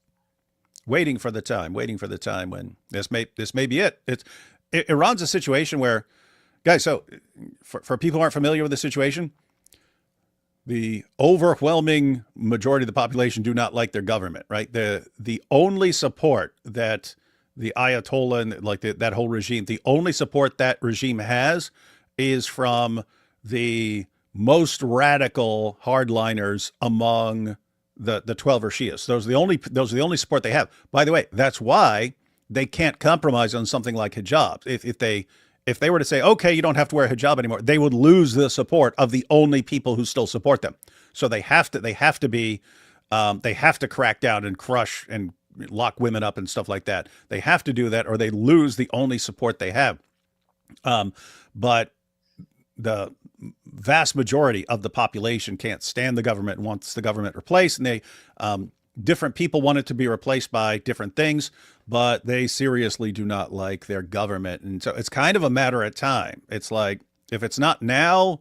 waiting for the time when this may be it. Iran's a situation where, guys, so for people who aren't familiar with the situation, the overwhelming majority of the population do not like their government, right? The only support that the Ayatollah and like that whole regime, the only support that regime has is from the most radical hardliners among the 12 or Shias. Those are the only support they have. By the way, that's why they can't compromise on something like hijab. If they were to say, okay, you don't have to wear a hijab anymore, they would lose the support of the only people who still support them. So they have to crack down and crush and lock women up and stuff like that. They have to do that or they lose the only support they have. But the vast majority of the population can't stand the government and wants the government replaced. And different people want it to be replaced by different things, but they seriously do not like their government. And so it's kind of a matter of time. It's like, if it's not now,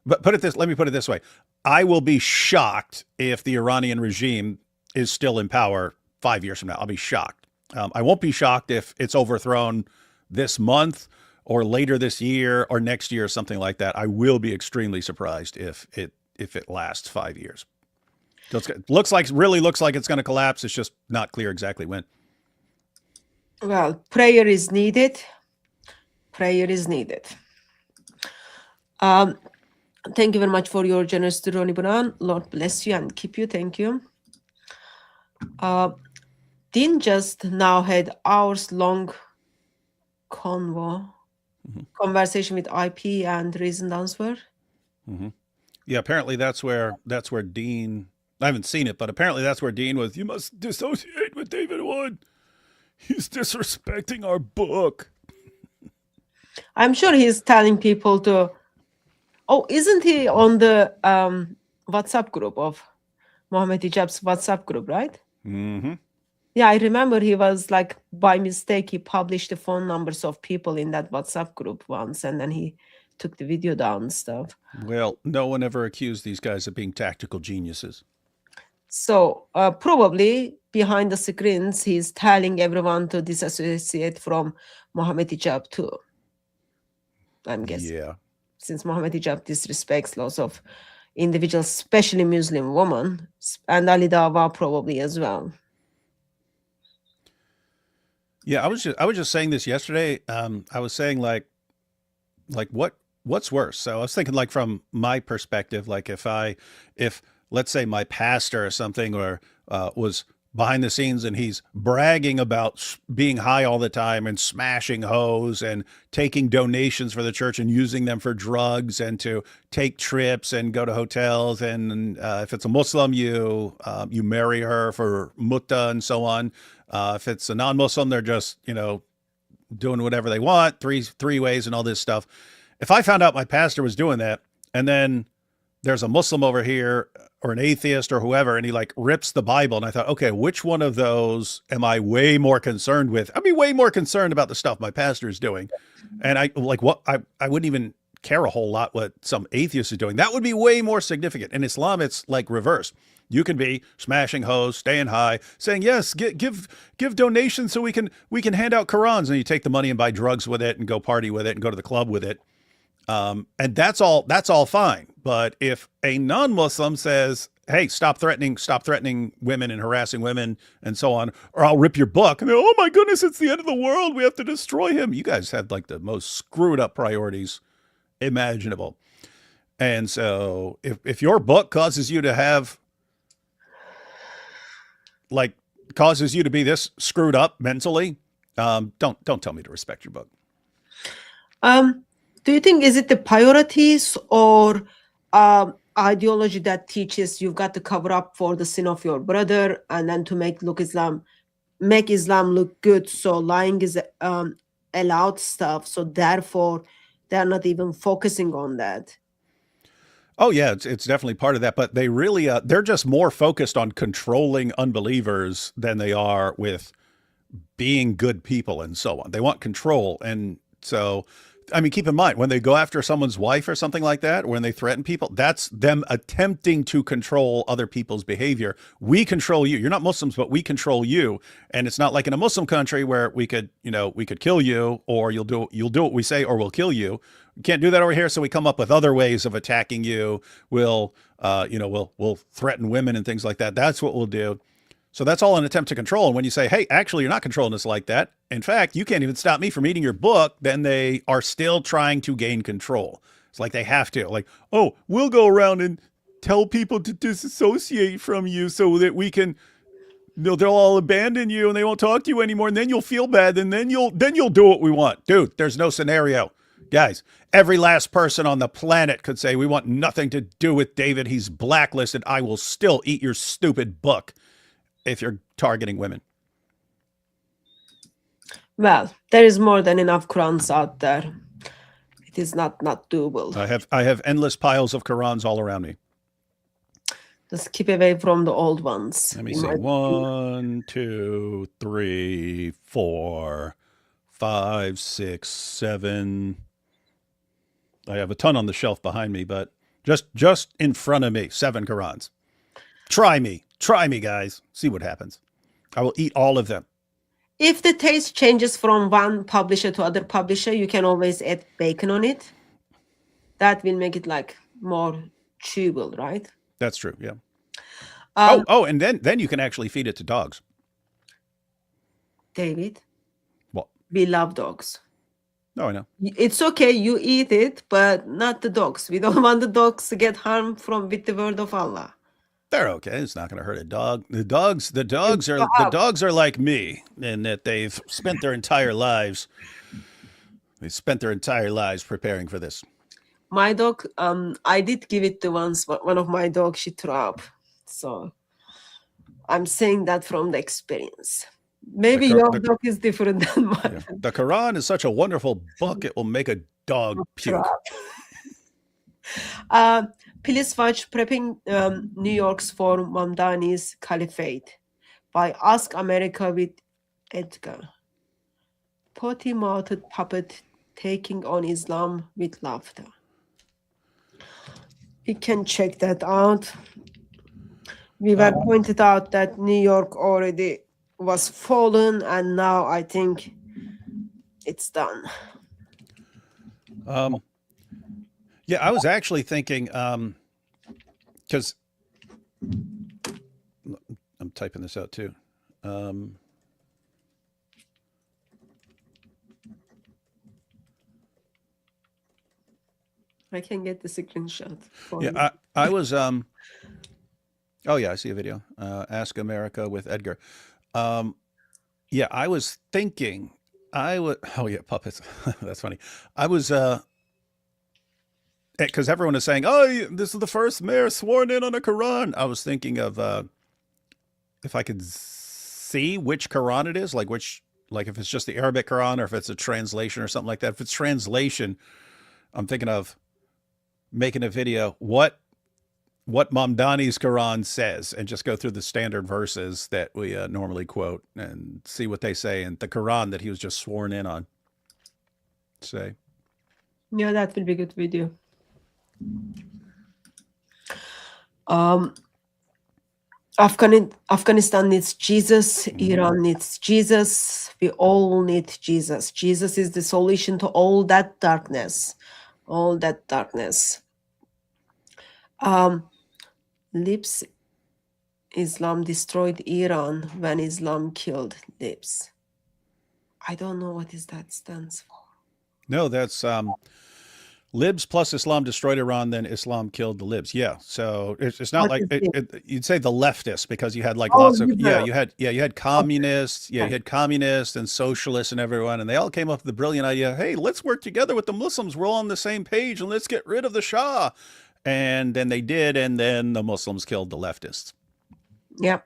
but let me put it this way. I will be shocked if the Iranian regime is still in power 5 years from now. I'll be shocked. I won't be shocked if it's overthrown this month or later this year or next year or something like that. I will be extremely surprised if it lasts 5 years. So it looks like it's going to collapse. It's just not clear exactly when. Well, prayer is needed. Prayer is needed. Thank you very much for your generosity, Ronnie Buran. Lord bless you and keep you. Thank you. Dean just now had hours-long conversation with IP and reasoned answer. Mm-hmm. Yeah, apparently that's where Dean. I haven't seen it, but apparently that's where Dean was. You must dissociate with David Wood. He's disrespecting our book. I'm sure he's telling people to. Oh, isn't he on the WhatsApp group of Mohammed Hijab's WhatsApp group, right? Mm-hmm. Yeah, I remember he was like, by mistake, he published the phone numbers of people in that WhatsApp group once, and then he took the video down and stuff. Well, no one ever accused these guys of being tactical geniuses. So probably behind the screens, he's telling everyone to disassociate from Mohammed hijab too. I'm guessing, Yeah. since Mohammed hijab disrespects lots of individuals, especially Muslim women, and Ali Dawah probably as well. Yeah, I was just saying this yesterday. I was saying like what's worse? So I was thinking like from my perspective, like if let's say my pastor or something or was behind the scenes and he's bragging about being high all the time and smashing hoes and taking donations for the church and using them for drugs and to take trips and go to hotels and if it's a Muslim you marry her for mutta and so on. If it's a non-Muslim, they're just doing whatever they want, three ways and all this stuff. If I found out my pastor was doing that and then there's a Muslim over here or an atheist or whoever, and he like rips the Bible. And I thought, okay, which one of those am I way more concerned with? I'd be way more concerned about the stuff my pastor is doing. And I wouldn't even care a whole lot what some atheist is doing. That would be way more significant. In Islam, it's like reverse. You can be smashing hoes, staying high, saying, yes, give donations so we can hand out Qurans, and you take the money and buy drugs with it and go party with it and go to the club with it. And that's all fine. But if a non-Muslim says, hey, stop threatening women and harassing women and so on, or I'll rip your book, and oh my goodness, it's the end of the world, we have to destroy him. You guys have like the most screwed up priorities imaginable. And so if your book causes you to be this screwed up mentally, don't tell me to respect your book. Do you think is it the priorities or ideology that teaches you've got to cover up for the sin of your brother and then to make Islam look good? So lying is allowed stuff. So therefore, they're not even focusing on that. Oh yeah, it's definitely part of that. But they really they're just more focused on controlling unbelievers than they are with being good people and so on. They want control, and so. I mean, keep in mind, when they go after someone's wife or something like that, when they threaten people, that's them attempting to control other people's behavior. We control you. You're not Muslims, but we control you. And it's not like in a Muslim country where we could kill you, or you'll do what we say, or we'll kill you. We can't do that over here. So we come up with other ways of attacking you. We'll threaten women and things like that. That's what we'll do. So that's all an attempt to control. And when you say, hey, actually, you're not controlling us like that. In fact, you can't even stop me from eating your book. Then they are still trying to gain control. It's like they have to. Like, oh, we'll go around and tell people to disassociate from you so that we can, they'll all abandon you and they won't talk to you anymore. And then you'll feel bad. And then you'll do what we want. Dude, there's no scenario. Guys, every last person on the planet could say, we want nothing to do with David. He's blacklisted. I will still eat your stupid book. If you're targeting women. Well, there is more than enough Qurans out there. It is not doable. I have endless piles of Qurans all around me. Just keep away from the old ones. Let me see. 1, 2, 3, 4, 5, 6, 7. I have a ton on the shelf behind me, but just in front of me, 7 Qurans. Try me, guys. See what happens. I will eat all of them. If the taste changes from one publisher to other publisher, you can always add bacon on it. That will make it like more chewable, right? That's true. Yeah. And then you can actually feed it to dogs. David. What? We love dogs. No, I know. It's okay. You eat it, but not the dogs. We don't want the dogs to get harmed with the word of Allah. They're okay. It's not going to hurt a dog. The dogs are like me in that they've spent their entire lives. They spent their entire lives preparing for this. My dog, I did give it to one of my dogs. She threw up. So I'm saying that from the experience. Maybe your dog is different than mine. Yeah. The Quran is such a wonderful book. It will make a dog puke. Please watch Prepping New York's for Mamdani's Caliphate. by Ask America with Edgar. Potty-mouthed puppet taking on Islam with laughter. We can check that out. We were pointed out that New York already was fallen, and now I think it's done. Yeah, I was actually thinking, because I'm typing this out too. I can get the screenshot. For you. Yeah, I was. Oh yeah, I see a video. Ask America with Edgar. Yeah, I was thinking. I would. Oh yeah, puppets. That's funny. I was. Because everyone is saying, "Oh, this is the first mayor sworn in on a Quran." I was thinking of if I could see which Quran it is, like if it's just the Arabic Quran or if it's a translation or something like that. If it's translation, I'm thinking of making a video what Mamdani's Quran says, and just go through the standard verses that we normally quote and see what they say in the Quran that he was just sworn in on. Say, Yeah, that will be a good video. Afghanistan needs Jesus. Iran needs Jesus. We all need Jesus. Jesus is the solution to all that darkness. All that darkness. Libs Islam destroyed Iran when Islam killed Libs. I don't know what that stands for. no, that's Libs plus Islam destroyed Iran, then Islam killed the Libs. Yeah, so it's not What like is you'd say the leftists, because you had like Oh, lots of liberal. you had communists, you had communists and socialists and everyone, and they all came up with the brilliant idea, hey, let's work together with the Muslims, we're all on the same page, and let's get rid of the Shah. And then they did, and then the Muslims killed the leftists. Yeah.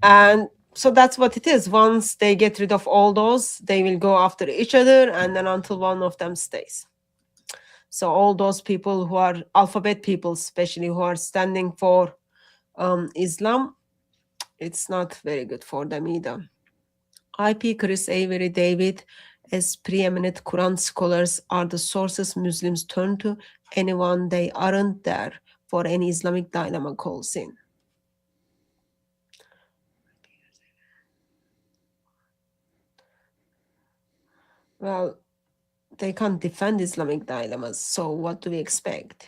And so that's what it is. Once they get rid of all those, they will go after each other, and then until one of them stays. So all those people who are alphabet people, especially who are standing for Islam, it's not very good for them either. IP, Chris Avery, David, as preeminent Quran scholars are the sources Muslims turn to anyone they aren't there for any Islamic dilemma calls in. Well, they can't defend Islamic dilemmas, so what do we expect?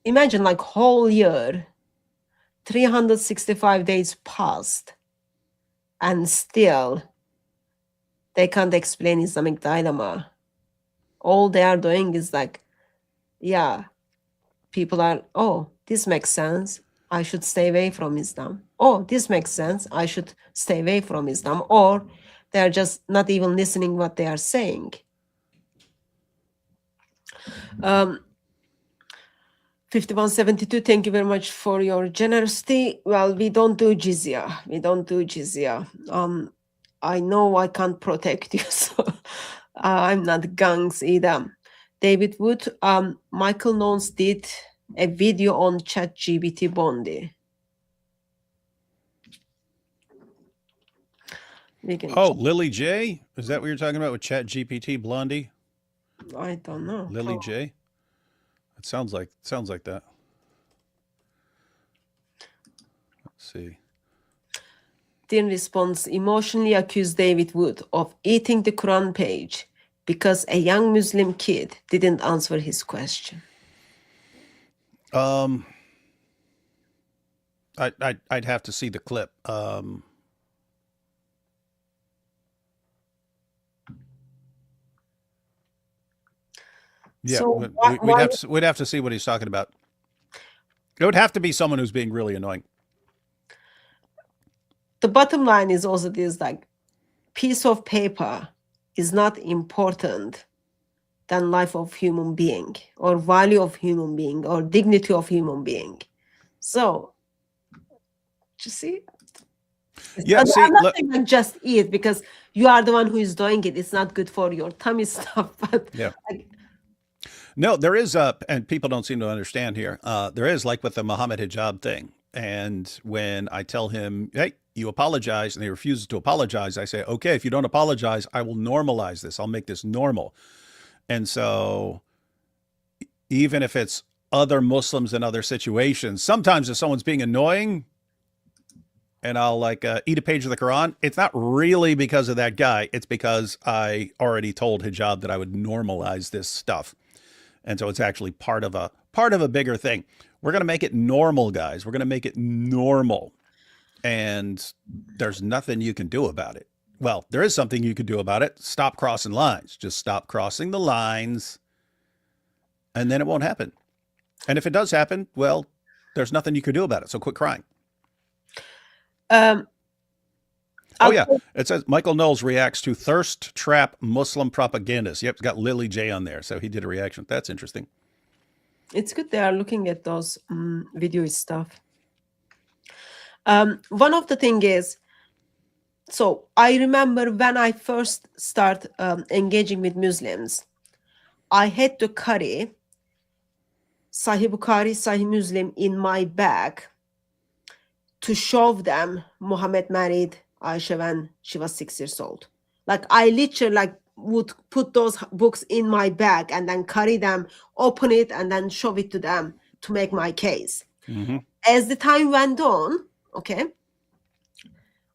Imagine like whole year, 365 days passed, and still they can't explain Islamic dilemma. All they are doing is like, yeah, people are, oh, this makes sense, I should stay away from Islam. Oh, this makes sense, I should stay away from Islam. Or they're just not even listening what they are saying. 5172, thank you very much for your generosity. Well, we don't do jizya. We don't do jizya. I know I can't protect you, so I'm not gangs either. David Wood, Michael Knowles did a video on ChatGPT Bondi. We can Oh, Lily J? Is that what you're talking about with ChatGPT Blondie? I don't know. Lily Oh. J? It sounds like that. Let's see. In response, emotionally accused David Wood of eating the Quran page because a young Muslim kid didn't answer his question. I'd have to see the clip. Yeah, So we'd have to see what he's talking about. It would have to be someone who's being really annoying. The bottom line is also this, like, piece of paper is not important than life of human being or value of human being or dignity of human being. So, you see? Yeah, see, I'm not saying just eat because you are the one who is doing it. It's not good for your tummy stuff. But yeah. like, No, there is and people don't seem to understand here. There is, like with the Muhammad hijab thing. And when I tell him, hey, you apologize, and he refuses to apologize, I say, okay, if you don't apologize, I will normalize this. I'll make this normal. And so even if it's other Muslims in other situations, sometimes if someone's being annoying and I'll like eat a page of the Quran, it's not really because of that guy. It's because I already told hijab that I would normalize this stuff. And so it's actually part of a bigger thing. We're going to make it normal, guys. We're going to make it normal. And there's nothing you can do about it. Well, there is something you can do about it. Stop crossing lines. Just stop crossing the lines, and then it won't happen. And if it does happen, well, there's nothing you can do about it. So quit crying. Um, Oh, yeah. It says Michael Knowles reacts to thirst trap Muslim propagandists. Yep, it's got Lily J on there. So he did a reaction. That's interesting. it's good they are looking at those video stuff. One of the thing is, so I remember when I first start engaging with Muslims, I had to carry Sahih Bukhari, Sahih Muslim in my bag to show them Muhammad married Aisha when she was 6 years old. Like I literally would put those books in my bag and then carry them, open it, and then show it to them to make my case. Mm-hmm. As the time went on, okay,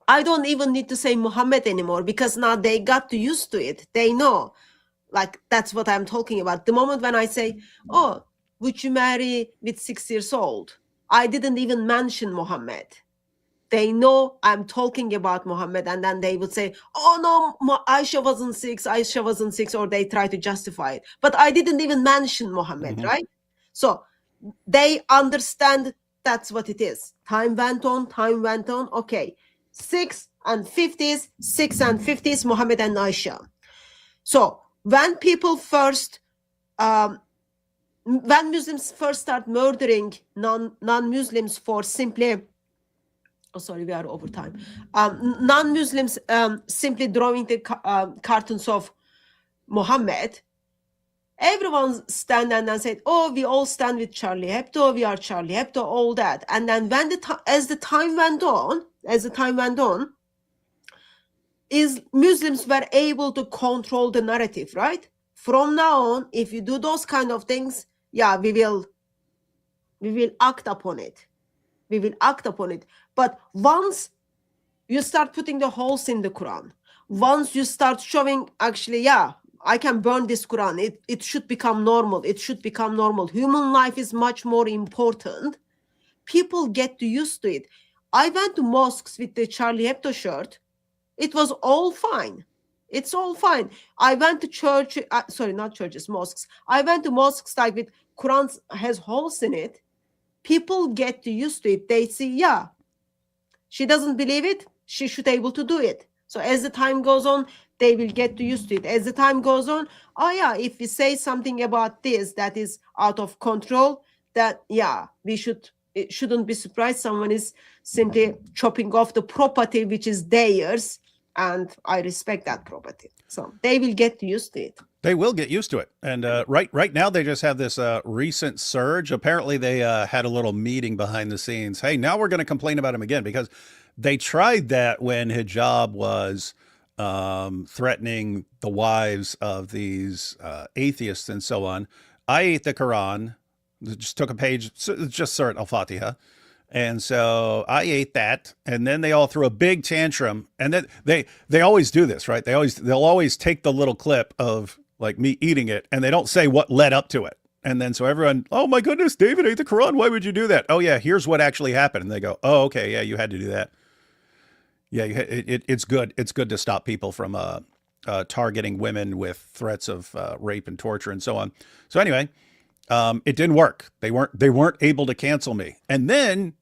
I don't even need to say Muhammad anymore because now they got used to it. They know, like that's what I'm talking about. The moment when I say, oh, would you marry with 6 years old? I didn't even mention Muhammad. They know I'm talking about Muhammad, and then they would say, oh no, Aisha wasn't 6, or they try to justify it. But I didn't even mention Muhammad, Mhm. right? So they understand that's what it is. Time went on. Okay, 6 and 50s, Muhammad and Aisha. So when people first, when Muslims first start murdering non-Muslims for simply, oh sorry, we are over time. Non-Muslims simply drawing the cartoons of Muhammad, everyone stand and said, oh, we all stand with Charlie Hebdo, we are Charlie Hebdo, all that. And then when as the time went on, is Muslims were able to control the narrative, right? From now on, if you do those kind of things, yeah, we will act upon it. But once you start putting the holes in the Quran, once you start showing, actually, yeah, I can burn this Quran, it should become normal. Human life is much more important. People get used to it. I went to mosques with the Charlie Hebdo shirt. It was all fine. It's all fine. I went to church, mosques. I went to mosques like with Quran has holes in it. People get used to it. They see, yeah, she doesn't believe it. She should be able to do it. So as the time goes on, they will get used to it. As the time goes on, oh yeah, if we say something about this that is out of control, that yeah, it shouldn't be surprised someone is simply chopping off the property which is theirs, and I respect that property. So they will get used to it. They will get used to it. And right now, they just have this recent surge. Apparently, they had a little meeting behind the scenes. Hey, now we're going to complain about him again, because they tried that when hijab was threatening the wives of these atheists and so on. I ate the Quran, just took a page, just Surat al-Fatiha. And so I ate that, and then they all threw a big tantrum. And then they always do this, right? They'll always take the little clip of like me eating it, and they don't say what led up to it. And then so everyone, oh my goodness, David ate the Quran. Why would you do that? Oh yeah, here's what actually happened. And they go, oh okay, yeah, you had to do that. Yeah, it's good. It's good to stop people from targeting women with threats of rape and torture and so on. So anyway, it didn't work. They weren't able to cancel me. And then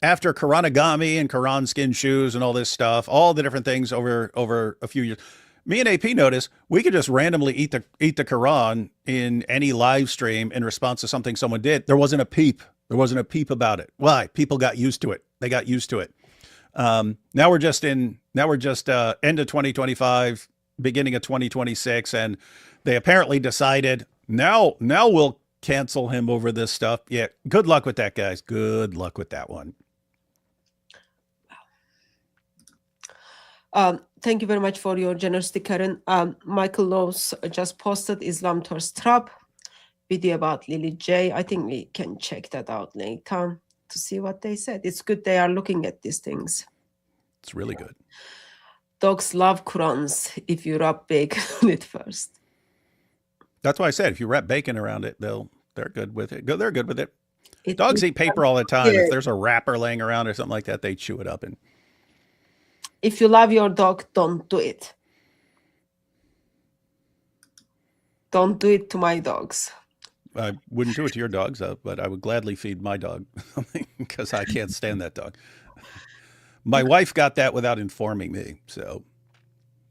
after Quranagami and Quran skin shoes and all this stuff, all the different things over a few years, me and AP noticed we could just randomly eat the Quran in any live stream in response to something someone did. There wasn't a peep. About it. Why? People got used to it. They got used to it. Now we're just end of 2025, beginning of 2026, and they apparently decided now we'll cancel him over this stuff. Yeah, good luck with that, guys. Good luck with that one. Thank you very much for your generosity, Karen. Michael Lowe's just posted Islam Thirst Trap video about Lily J. I think we can check that out later to see what they said. It's good they are looking at these things. It's really good. Dogs love Qurans if you wrap bacon on it first. That's why I said if you wrap bacon around it, they're good with it. They're good with it. It Dogs is- eat paper all the time. Yeah. If there's a wrapper laying around or something like that, they chew it up. And If you love your dog, don't do it. Don't do it to my dogs. I wouldn't do it to your dogs, but I would gladly feed my dog because I can't stand that dog. My wife got that without informing me, so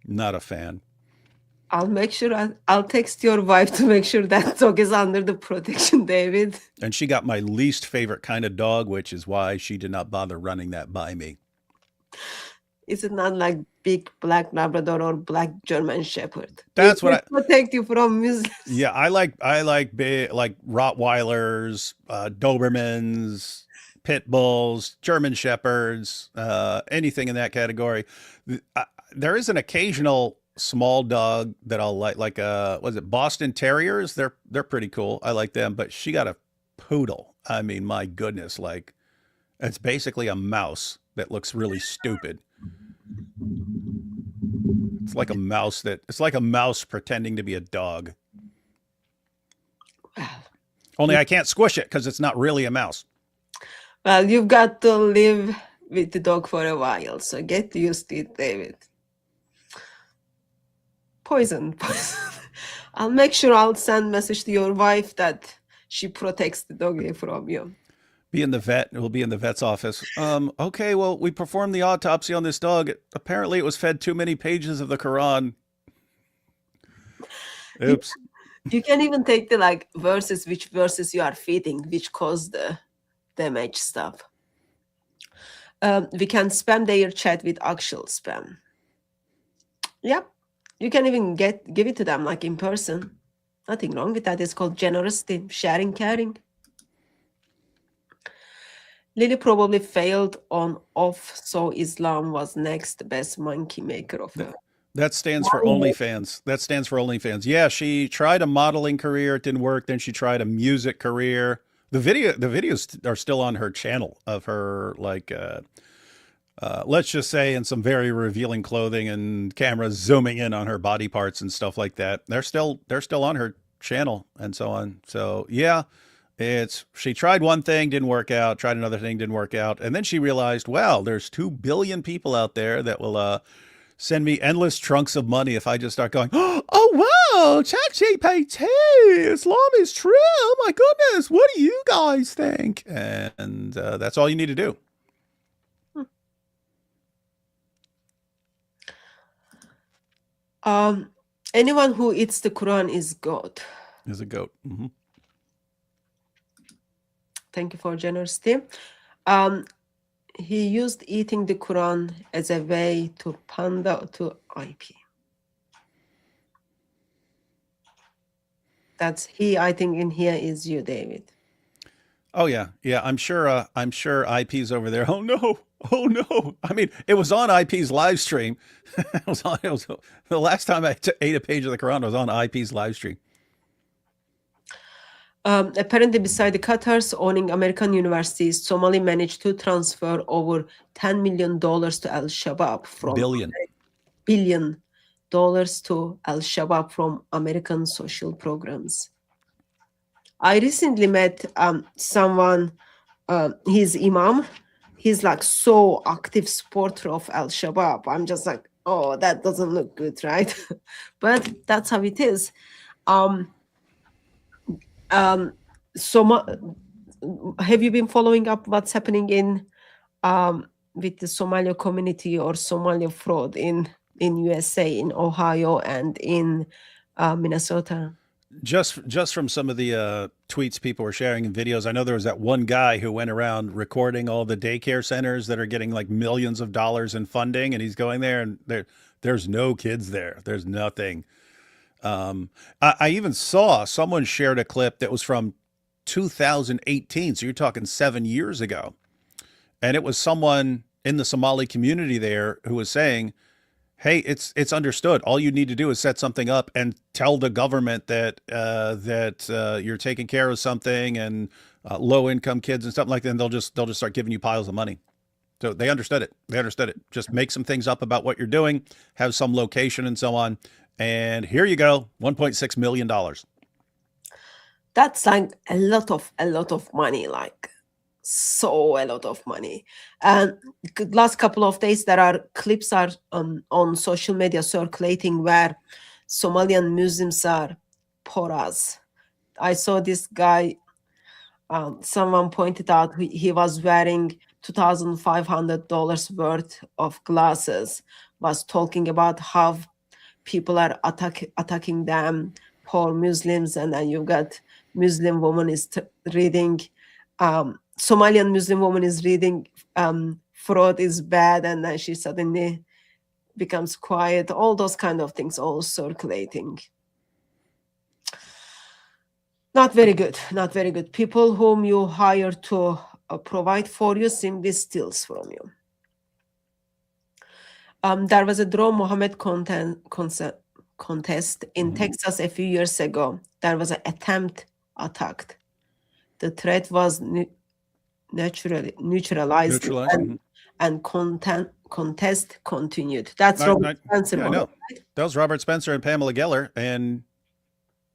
not a fan. I'll make sure I'll text your wife to make sure that dog is under the protection, David. And she got my least favorite kind of dog, which is why she did not bother running that by me. Is it not like big black Labrador or black German Shepherd? That's It what will protect you from music. Yeah, I like big, like Rottweilers, Dobermans, Pit Bulls, German Shepherds, anything in that category. There is an occasional small dog that I'll like was it Boston Terriers? They're pretty cool. I like them, but she got a poodle. I mean, my goodness, like it's basically a mouse that looks really stupid. It's like a mouse pretending to be a dog. Only I can't squish it because it's not really a mouse. Well, you've got to live with the dog for a while, so get used to it, David. Poison. I'll make sure I'll send message to your wife that she protects the doggy from you. Be in the vet. We'll be in the vet's office. Okay, well, we performed the autopsy on this dog. Apparently it was fed too many pages of the Quran. Oops. You can even take the like verses, which verses you are feeding, which cause the damage stuff. We can spam their chat with actual spam. Yep. You can even give it to them like in person. Nothing wrong with that. It's called generosity, sharing, caring. Lily probably failed on off, so Islam was next best monkey maker of her. That stands for OnlyFans. That stands for OnlyFans. Yeah, she tried a modeling career. It didn't work. Then she tried a music career. The videos are still on her channel of her, like, let's just say in some very revealing clothing and cameras zooming in on her body parts and stuff like that. They're still on her channel and so on. So yeah, she tried one thing, didn't work out, tried another thing, didn't work out. And then she realized, wow, there's 2 billion people out there that will, send me endless trunks of money if I just start going, oh, wow, ChatGPT, Islam is true. Oh, my goodness. What do you guys think? And that's all you need to do. Anyone who eats the Quran is God. Is a goat. Mm-hmm. Thank you for generosity. He used eating the Quran as a way to pander to IP. That's he, I think in here is you, David. Oh yeah. Yeah. I'm sure IP's over there. Oh no. Oh no. I mean, it was on IP's live stream. it was the last time I ate a page of the Quran was on IP's live stream. Apparently, beside the Qatars owning American universities, Somali managed to transfer over $10 million to Al Shabaab from Billion dollars to Al Shabaab from American social programs. I recently met someone, his imam. He's like so active supporter of Al Shabaab. I'm just like, oh, that doesn't look good, right? But that's how it is. Have you been following up what's happening in with the Somalia community or Somalia fraud in USA, in Ohio, and in Minnesota? Just from some of the tweets people were sharing and videos, I know there was that one guy who went around recording all the daycare centers that are getting like millions of dollars in funding, and he's going there and there's no kids there. There's nothing. I even saw someone shared a clip that was from 2018. So you're talking 7 years ago. And it was someone in the Somali community there who was saying, Hey, it's understood. All you need to do is set something up and tell the government that you're taking care of something and low income kids and something like that. And they'll just start giving you piles of money. So they understood it. They understood it. Just make some things up about what you're doing, have some location and so on, and here you go, $1.6 million. That's like a lot of money, like so a lot of money. And last couple of days, there are clips are on social media circulating where Somalian Muslims are poras. I saw this guy. Someone pointed out he was wearing $2,500 worth of glasses. Was talking about how people are attacking them, poor Muslims, and then you got Muslim woman is reading. Somalian Muslim woman is reading fraud is bad, and then she suddenly becomes quiet. All those kind of things all circulating. Not very good. Not very good. People whom you hire to provide for you simply steals from you. There was a drone Mohammed contest in Texas a few years ago. There was an attempt attacked. The threat was neutralized. And contest continued. That's Robert Spencer. Yeah, I know. That was Robert Spencer and Pamela Geller, and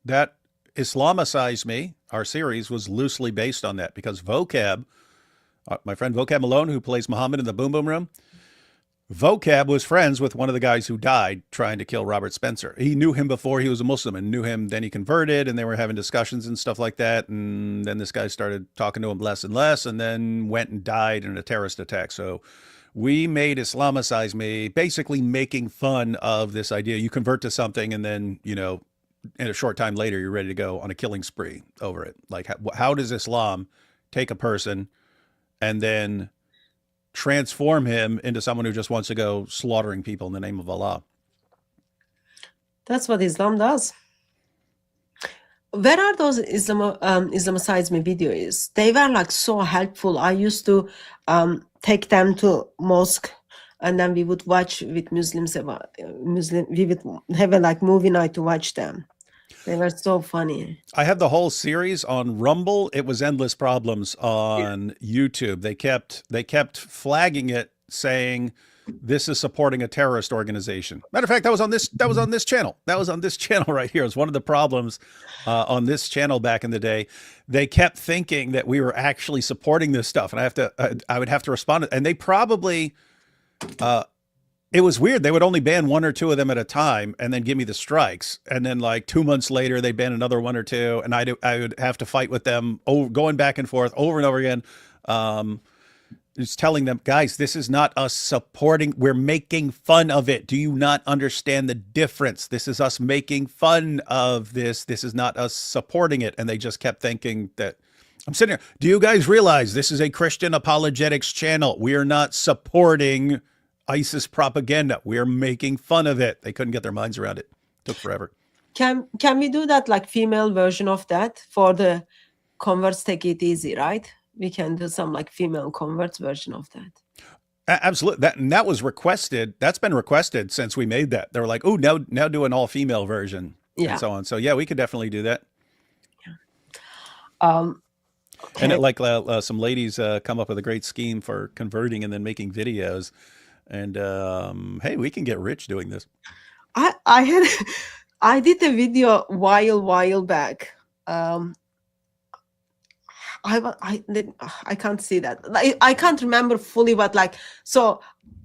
that Islamicized Me, our series, was loosely based on that because Vocab, my friend Vocab Malone, who plays Muhammad in the Boom Boom Room, Vocab was friends with one of the guys who died trying to kill Robert Spencer. He knew him before he was a Muslim and knew him. Then he converted and they were having discussions and stuff like that. And then this guy started talking to him less and less and then went and died in a terrorist attack. So we made Islamicize Me, basically making fun of this idea. You convert to something and then, you know, in a short time later, you're ready to go on a killing spree over it. Like, how does Islam take a person and then transform him into someone who just wants to go slaughtering people in the name of Allah? That's what Islam does. Where are those Islamicize Me videos? They were like so helpful. I used to take them to mosque, and then we would watch with Muslims. We would have a like movie night to watch them. They were so funny. I have the whole series on Rumble. It was Endless Problems on YouTube. They kept flagging it, saying this is supporting a terrorist organization. Matter of fact, that was on this channel. That was on this channel right here. It was one of the problems on this channel back in the day. They kept thinking that we were actually supporting this stuff, and I would have to respond. And they probably. It was weird. They would only ban one or two of them at a time and then give me the strikes. And then like 2 months later, they'd ban another one or two. And I would have to fight with them going back and forth over and over again. Just telling them, guys, this is not us supporting. We're making fun of it. Do you not understand the difference? This is us making fun of this. This is not us supporting it. And they just kept thinking that I'm sitting here. Do you guys realize this is a Christian apologetics channel? We are not supporting ISIS propaganda. We are making fun of it. They couldn't get their minds around it. Took forever. Can we do that like female version of that for the converts? Take it easy, right? We can do some like female converts version of that. Absolutely. That was requested. That's been requested since we made that. They were like, oh, now do an all female version and so on. So yeah, we could definitely do that. Yeah. And it, like some ladies come up with a great scheme for converting and then making videos. And hey, we can get rich doing this. I did a video while back. I can't see that. I can't remember fully, but like so,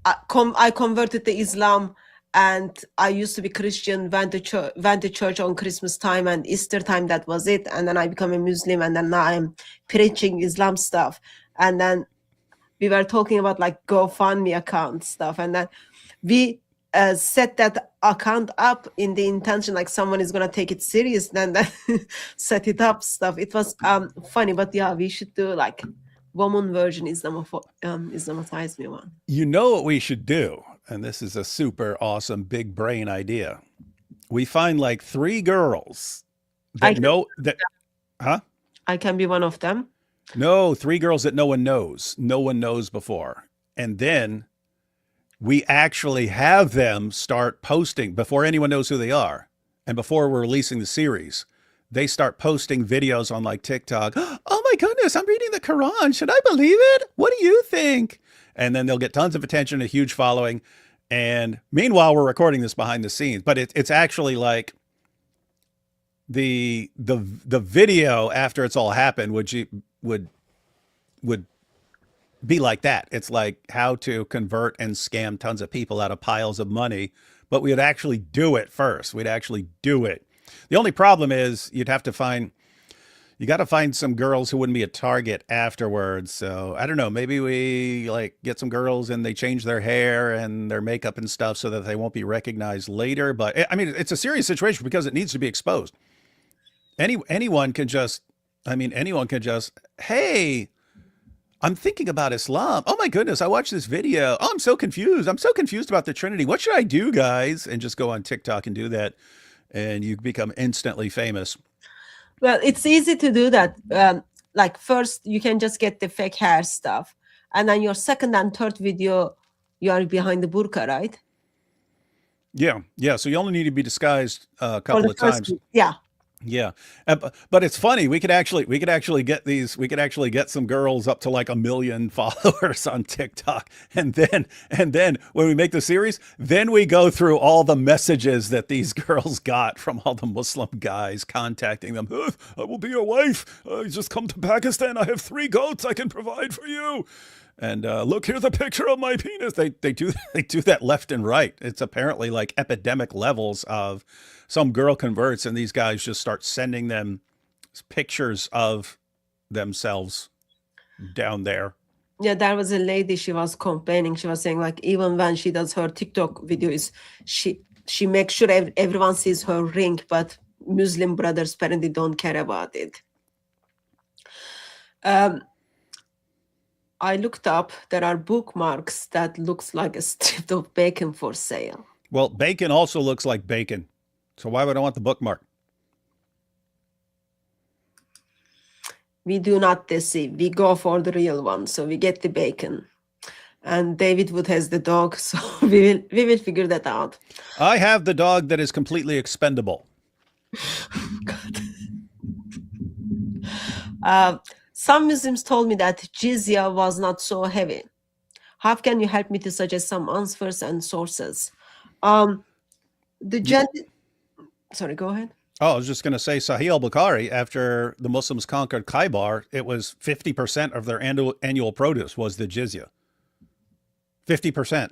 I converted to Islam, and I used to be Christian. Went to church on Christmas time and Easter time. That was it. And then I became a Muslim, and then now I'm preaching Islam stuff. And then we were talking about like GoFundMe account stuff, and then we set that account up in the intention like someone is gonna take it serious, then set it up stuff. It was funny, but yeah, we should do like woman version Islamicize Me one. You know what we should do, and this is a super awesome big brain idea. We find like 3 girls that know that, huh? I can be one of them. No, 3 girls that no one knows before. And then we actually have them start posting before anyone knows who they are. And before we're releasing the series, they start posting videos on like TikTok. Oh my goodness, I'm reading the Quran. Should I believe it? What do you think? And then they'll get tons of attention, a huge following. And meanwhile, we're recording this behind the scenes, but it's actually like the video after it's all happened would be like that. It's like how to convert and scam tons of people out of piles of money, but we would actually do it first. We'd actually do it. The only problem is you got to find some girls who wouldn't be a target afterwards. So I don't know, maybe we like get some girls and they change their hair and their makeup and stuff so that they won't be recognized later. But I mean, it's a serious situation because it needs to be exposed. Anyone can just, hey, I'm thinking about Islam. Oh my goodness, I watched this video. Oh, I'm so confused. I'm so confused about the Trinity. What should I do, guys? And just go on TikTok and do that. And you become instantly famous. Well, it's easy to do that. Like first, you can just get the fake hair stuff. And then your second and third video, you are behind the burqa, right? Yeah. So you only need to be disguised a couple of times. Yeah. Yeah. But it's funny. We could actually get some girls up to like 1 million followers on TikTok. And then when we make the series, then we go through all the messages that these girls got from all the Muslim guys contacting them. I will be your wife. Just come to Pakistan. I have 3 goats I can provide for you. And look, here's a picture of my penis. They do that left and right. It's apparently like epidemic levels of some girl converts and these guys just start sending them pictures of themselves down there. Yeah, there was a lady, she was complaining. She was saying like even when she does her TikTok videos, she makes sure everyone sees her ring, but Muslim brothers apparently don't care about it. I looked up, there are bookmarks that looks like a strip of bacon for sale. Well, bacon also looks like bacon. So why would I want the bookmark? We do not deceive. We go for the real one. So we get the bacon. And David Wood has the dog. So we will figure that out. I have the dog that is completely expendable. God. Some Muslims told me that jizya was not so heavy. How can you help me to suggest some answers and sources? Sorry, go ahead. Oh, I was just going to say Sahih al-Bukhari, after the Muslims conquered Khaybar, it was 50% of their annual produce was the jizya. 50%.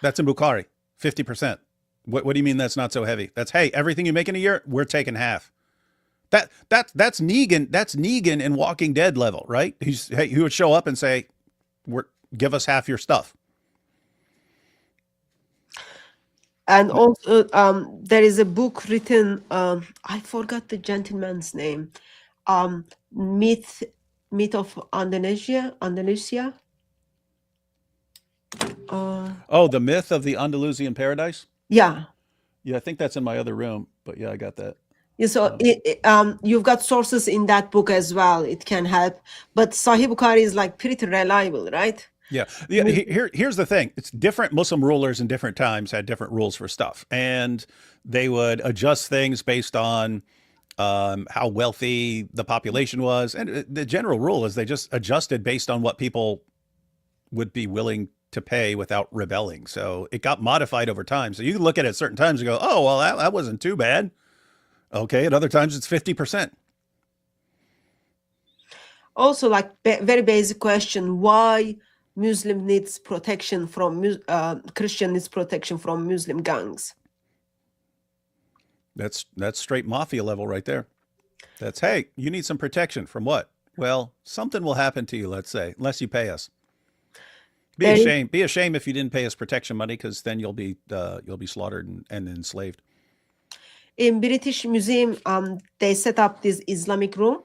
That's in Bukhari. 50%. What do you mean that's not so heavy? That's, hey, everything you make in a year, we're taking half. That's Negan. That's Negan in Walking Dead level, right? He would show up and say, give us half your stuff. And also, there is a book written, I forgot the gentleman's name, Myth of Andalusia. The Myth of the Andalusian Paradise? Yeah. Yeah, I think that's in my other room, but yeah, I got that. Yeah, so you've got sources in that book as well. It can help. But Sahih Bukhari is like pretty reliable, right? Yeah. Here's the thing. It's different Muslim rulers in different times had different rules for stuff. And they would adjust things based on how wealthy the population was. And the general rule is they just adjusted based on what people would be willing to pay without rebelling. So it got modified over time. So you can look at it at certain times and go, oh, well, that wasn't too bad. Okay. At other times it's 50%. Also, like very basic question, why Muslim needs protection from Christian needs protection from Muslim gangs? That's straight mafia level right there. That's, hey, you need some protection from what? Well, something will happen to you, let's say, unless you pay us. Be ashamed if you didn't pay us protection money, because then you'll be slaughtered and enslaved. In British Museum, they set up this Islamic room.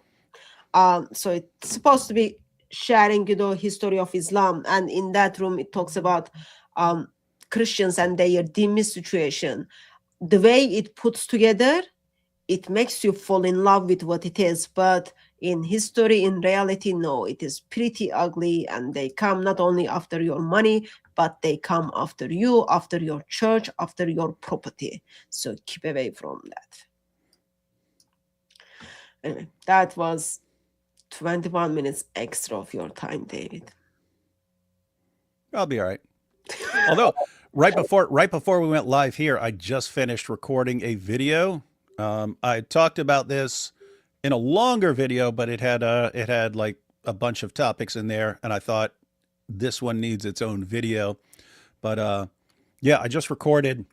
So it's supposed to be sharing, history of Islam. And in that room, it talks about Christians and their dhimmi situation. The way it puts together, it makes you fall in love with what it is, but In history, in reality, no, it is pretty ugly, and they come not only after your money, but they come after you, after your church, after your property. So keep away from that. Anyway, that was 21 minutes extra of your time, David. I'll be all right. Although right before we went live here, I just finished recording a video. I talked about this in a longer video, but it had like a bunch of topics in there, and I thought this one needs its own video. But yeah, I just recorded.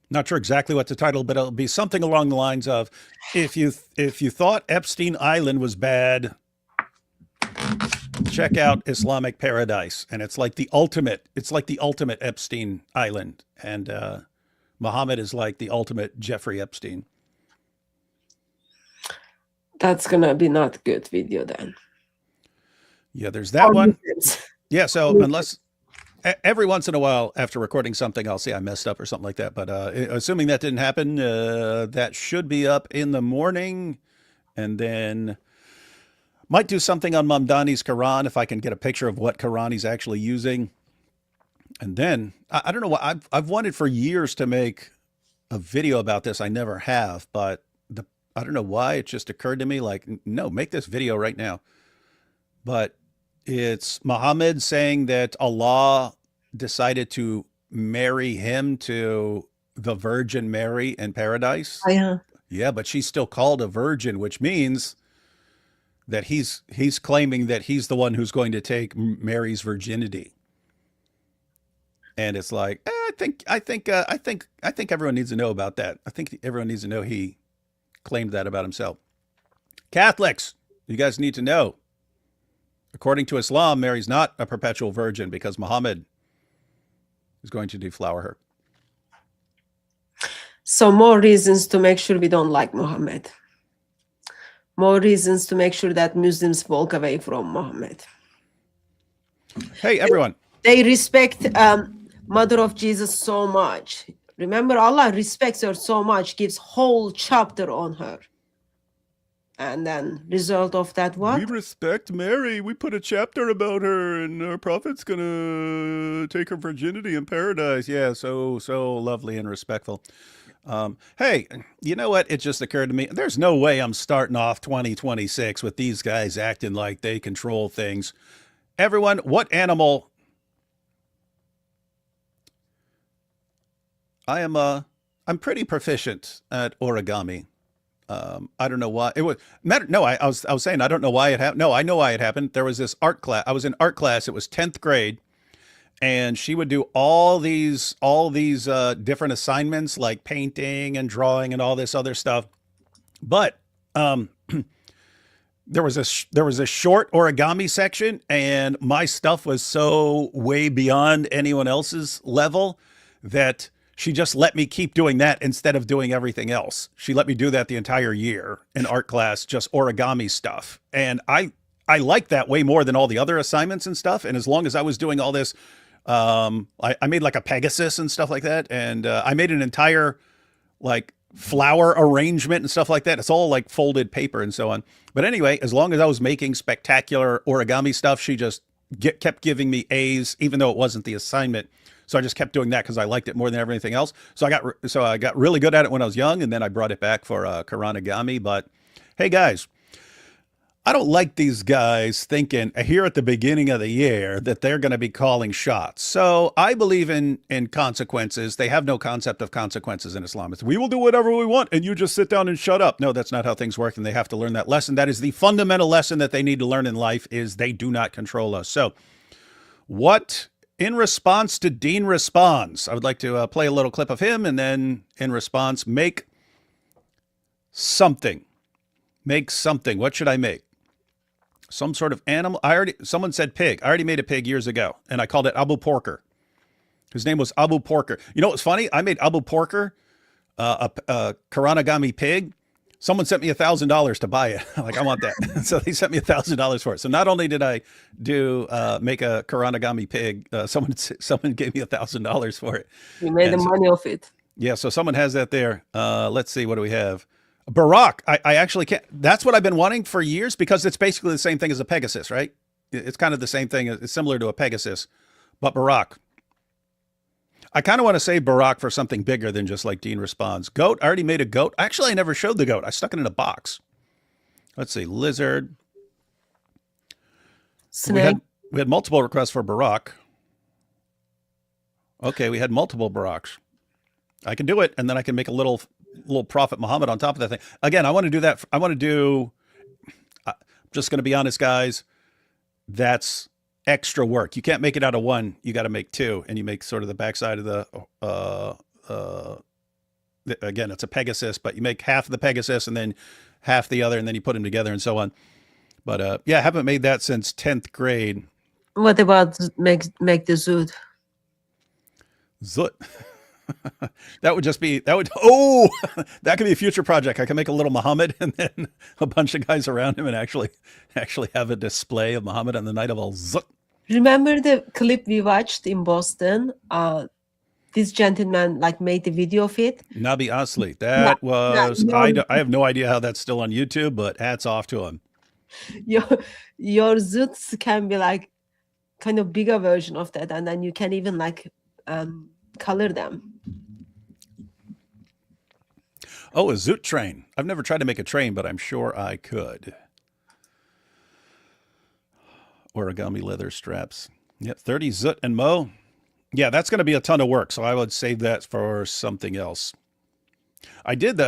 Not sure exactly what the title, but it'll be something along the lines of, if you thought Epstein Island was bad, check out Islamic Paradise. And it's like the ultimate Epstein Island. And Muhammad is like the ultimate Jeffrey Epstein. That's gonna be not good video then. Yeah, there's that one. Yeah, so unless every once in a while after recording something, I'll say I messed up or something like that. But assuming that didn't happen, that should be up in the morning. And then might do something on Mamdani's Quran if I can get a picture of what Quran he's actually using. And then I don't know what I've wanted for years to make a video about this. I never have, but I don't know why it just occurred to me like, no, make this video right now. But it's Muhammad saying that Allah decided to marry him to the Virgin Mary in paradise. Oh, yeah. Yeah, but she's still called a virgin, which means that he's claiming that he's the one who's going to take Mary's virginity. And it's like, I think everyone needs to know about that. I think everyone needs to know he claimed that about himself. Catholics, you guys need to know. According to Islam, Mary's not a perpetual virgin because Muhammad is going to deflower her. So more reasons to make sure we don't like Muhammad. More reasons to make sure that Muslims walk away from Muhammad. Hey, everyone. They respect Mother of Jesus so much. Remember, Allah respects her so much, gives whole chapter on her. And then result of that what? We respect Mary. We put a chapter about her, and our prophet's gonna take her virginity in paradise. Yeah, so lovely and respectful. Hey, you know what? It just occurred to me. There's no way I'm starting off 2026 with these guys acting like they control things. Everyone, what animal? I'm pretty proficient at origami. I don't know why it was. No, I was saying I don't know why it happened. No, I know why it happened. There was this art class. I was in art class. It was 10th grade, and she would do all these different assignments like painting and drawing and all this other stuff. But there was a short origami section, and my stuff was so way beyond anyone else's level that she just let me keep doing that instead of doing everything else. She let me do that the entire year in art class, just origami stuff. And I liked that way more than all the other assignments and stuff. And as long as I was doing all this, I made like a Pegasus and stuff like that. And I made an entire like flower arrangement and stuff like that. It's all like folded paper and so on. But anyway, as long as I was making spectacular origami stuff, she just kept giving me A's, even though it wasn't the assignment. So I just kept doing that because I liked it more than everything else. So I got really good at it when I was young, and then I brought it back for Karanagami. But hey, guys, I don't like these guys thinking here at the beginning of the year that they're going to be calling shots. So I believe in consequences. They have no concept of consequences in Islam. It's we will do whatever we want, and you just sit down and shut up. No, that's not how things work, and they have to learn that lesson. That is the fundamental lesson that they need to learn in life: is they do not control us. So what? In response to Dean Responds, I would like to play a little clip of him, and then in response, make something. Make something. What should I make? Some sort of animal. Someone said pig. I already made a pig years ago, and I called it Abu Porker. His name was Abu Porker. You know what's funny? I made Abu Porker, a Karanagami pig. Someone sent me $1,000 to buy it. Like, I want that. So they sent me $1,000 for it. So not only did I make a Karanagami pig, someone gave me $1,000 for it. You made the money of it. Yeah. So someone has that there. Let's see. What do we have? Barak, I actually can't. That's what I've been wanting for years because it's basically the same thing as a Pegasus, right? It's kind of the same thing. It's similar to a Pegasus, but Barak. I kind of want to save Barak for something bigger than just like Dean Responds. Goat, I already made a goat. Actually, I never showed the goat. I stuck it in a box. Let's see, lizard. Snake. We had multiple requests for Barak. Okay, we had multiple Baraks. I can do it, and then I can make a little Prophet Muhammad on top of that thing. Again, I want to do that. I want to do. I'm just going to be honest, guys. That's extra work. You can't make it out of one. You got to make two, and you make sort of the backside of the. Again, it's a Pegasus, but you make half of the Pegasus and then half the other, and then you put them together and so on. But yeah, I haven't made that since 10th grade. What about make the Zoot? Zoot. That would just be, that could be a future project. I can make a little Muhammad and then a bunch of guys around him and actually have a display of Muhammad on the night of al-Zoot. Remember the clip we watched in Boston? This gentleman like made the video of it. Nabi Asli. That was, I have no idea how that's still on YouTube, but hats off to him. Your Zoots can be like kind of bigger version of that, and then you can even like color them. Oh, a Zoot train. I've never tried to make a train, but I'm sure I could. Origami leather straps. Yep, 30 Zoot and Mo. Yeah, that's going to be a ton of work, so I would save that for something else. I did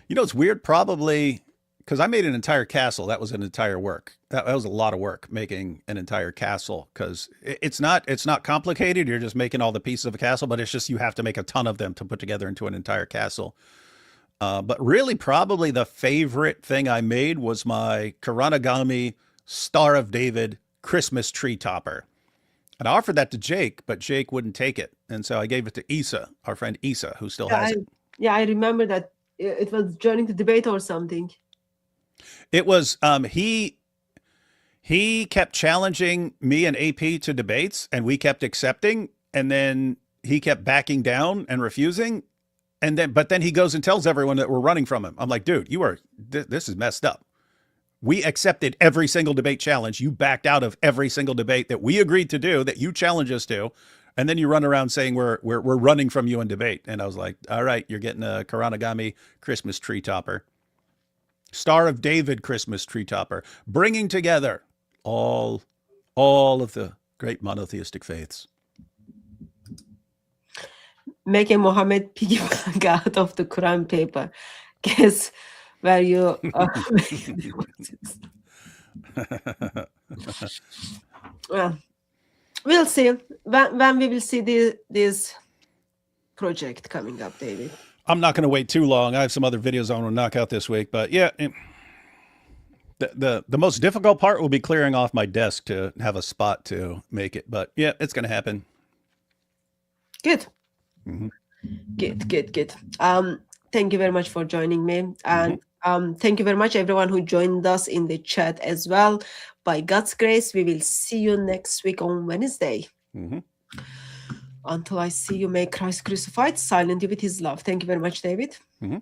it's weird, probably, because I made an entire castle. That was an entire work. That was a lot of work, making an entire castle, because it's not complicated. You're just making all the pieces of a castle, but it's just you have to make a ton of them to put together into an entire castle. But really, probably the favorite thing I made was my Kuranagami Star of David Christmas tree topper. And I offered that to Jake, but Jake wouldn't take it. And so I gave it to Isa, our friend Isa, who still has it. Yeah, I remember that it was joining the debate or something. It was, he kept challenging me and AP to debates, and we kept accepting. And then he kept backing down and refusing. But then he goes and tells everyone that we're running from him. I'm like, dude, this is messed up. We accepted every single debate challenge. You backed out of every single debate that we agreed to do, that you challenged us to. And then you run around saying we're running from you in debate. And I was like, all right, you're getting a Kuranagami Christmas tree topper. Star of David Christmas tree topper. Bringing together all of the great monotheistic faiths. Make a Mohammed piggyback out of the Quran paper. Guess where you well, we'll see when we will see this project coming up, David. I'm not going to wait too long. I have some other videos I want to knock out this week, but yeah, the most difficult part will be clearing off my desk to have a spot to make it. But yeah, it's going to happen. Good. Mm-hmm. Good. Thank you very much for joining me, and thank you very much everyone who joined us in the chat as well. By God's grace, we will see you next week on Wednesday. Mm-hmm. Until I see you, may Christ crucified, silent you with his love. Thank you very much, David. Mm-hmm.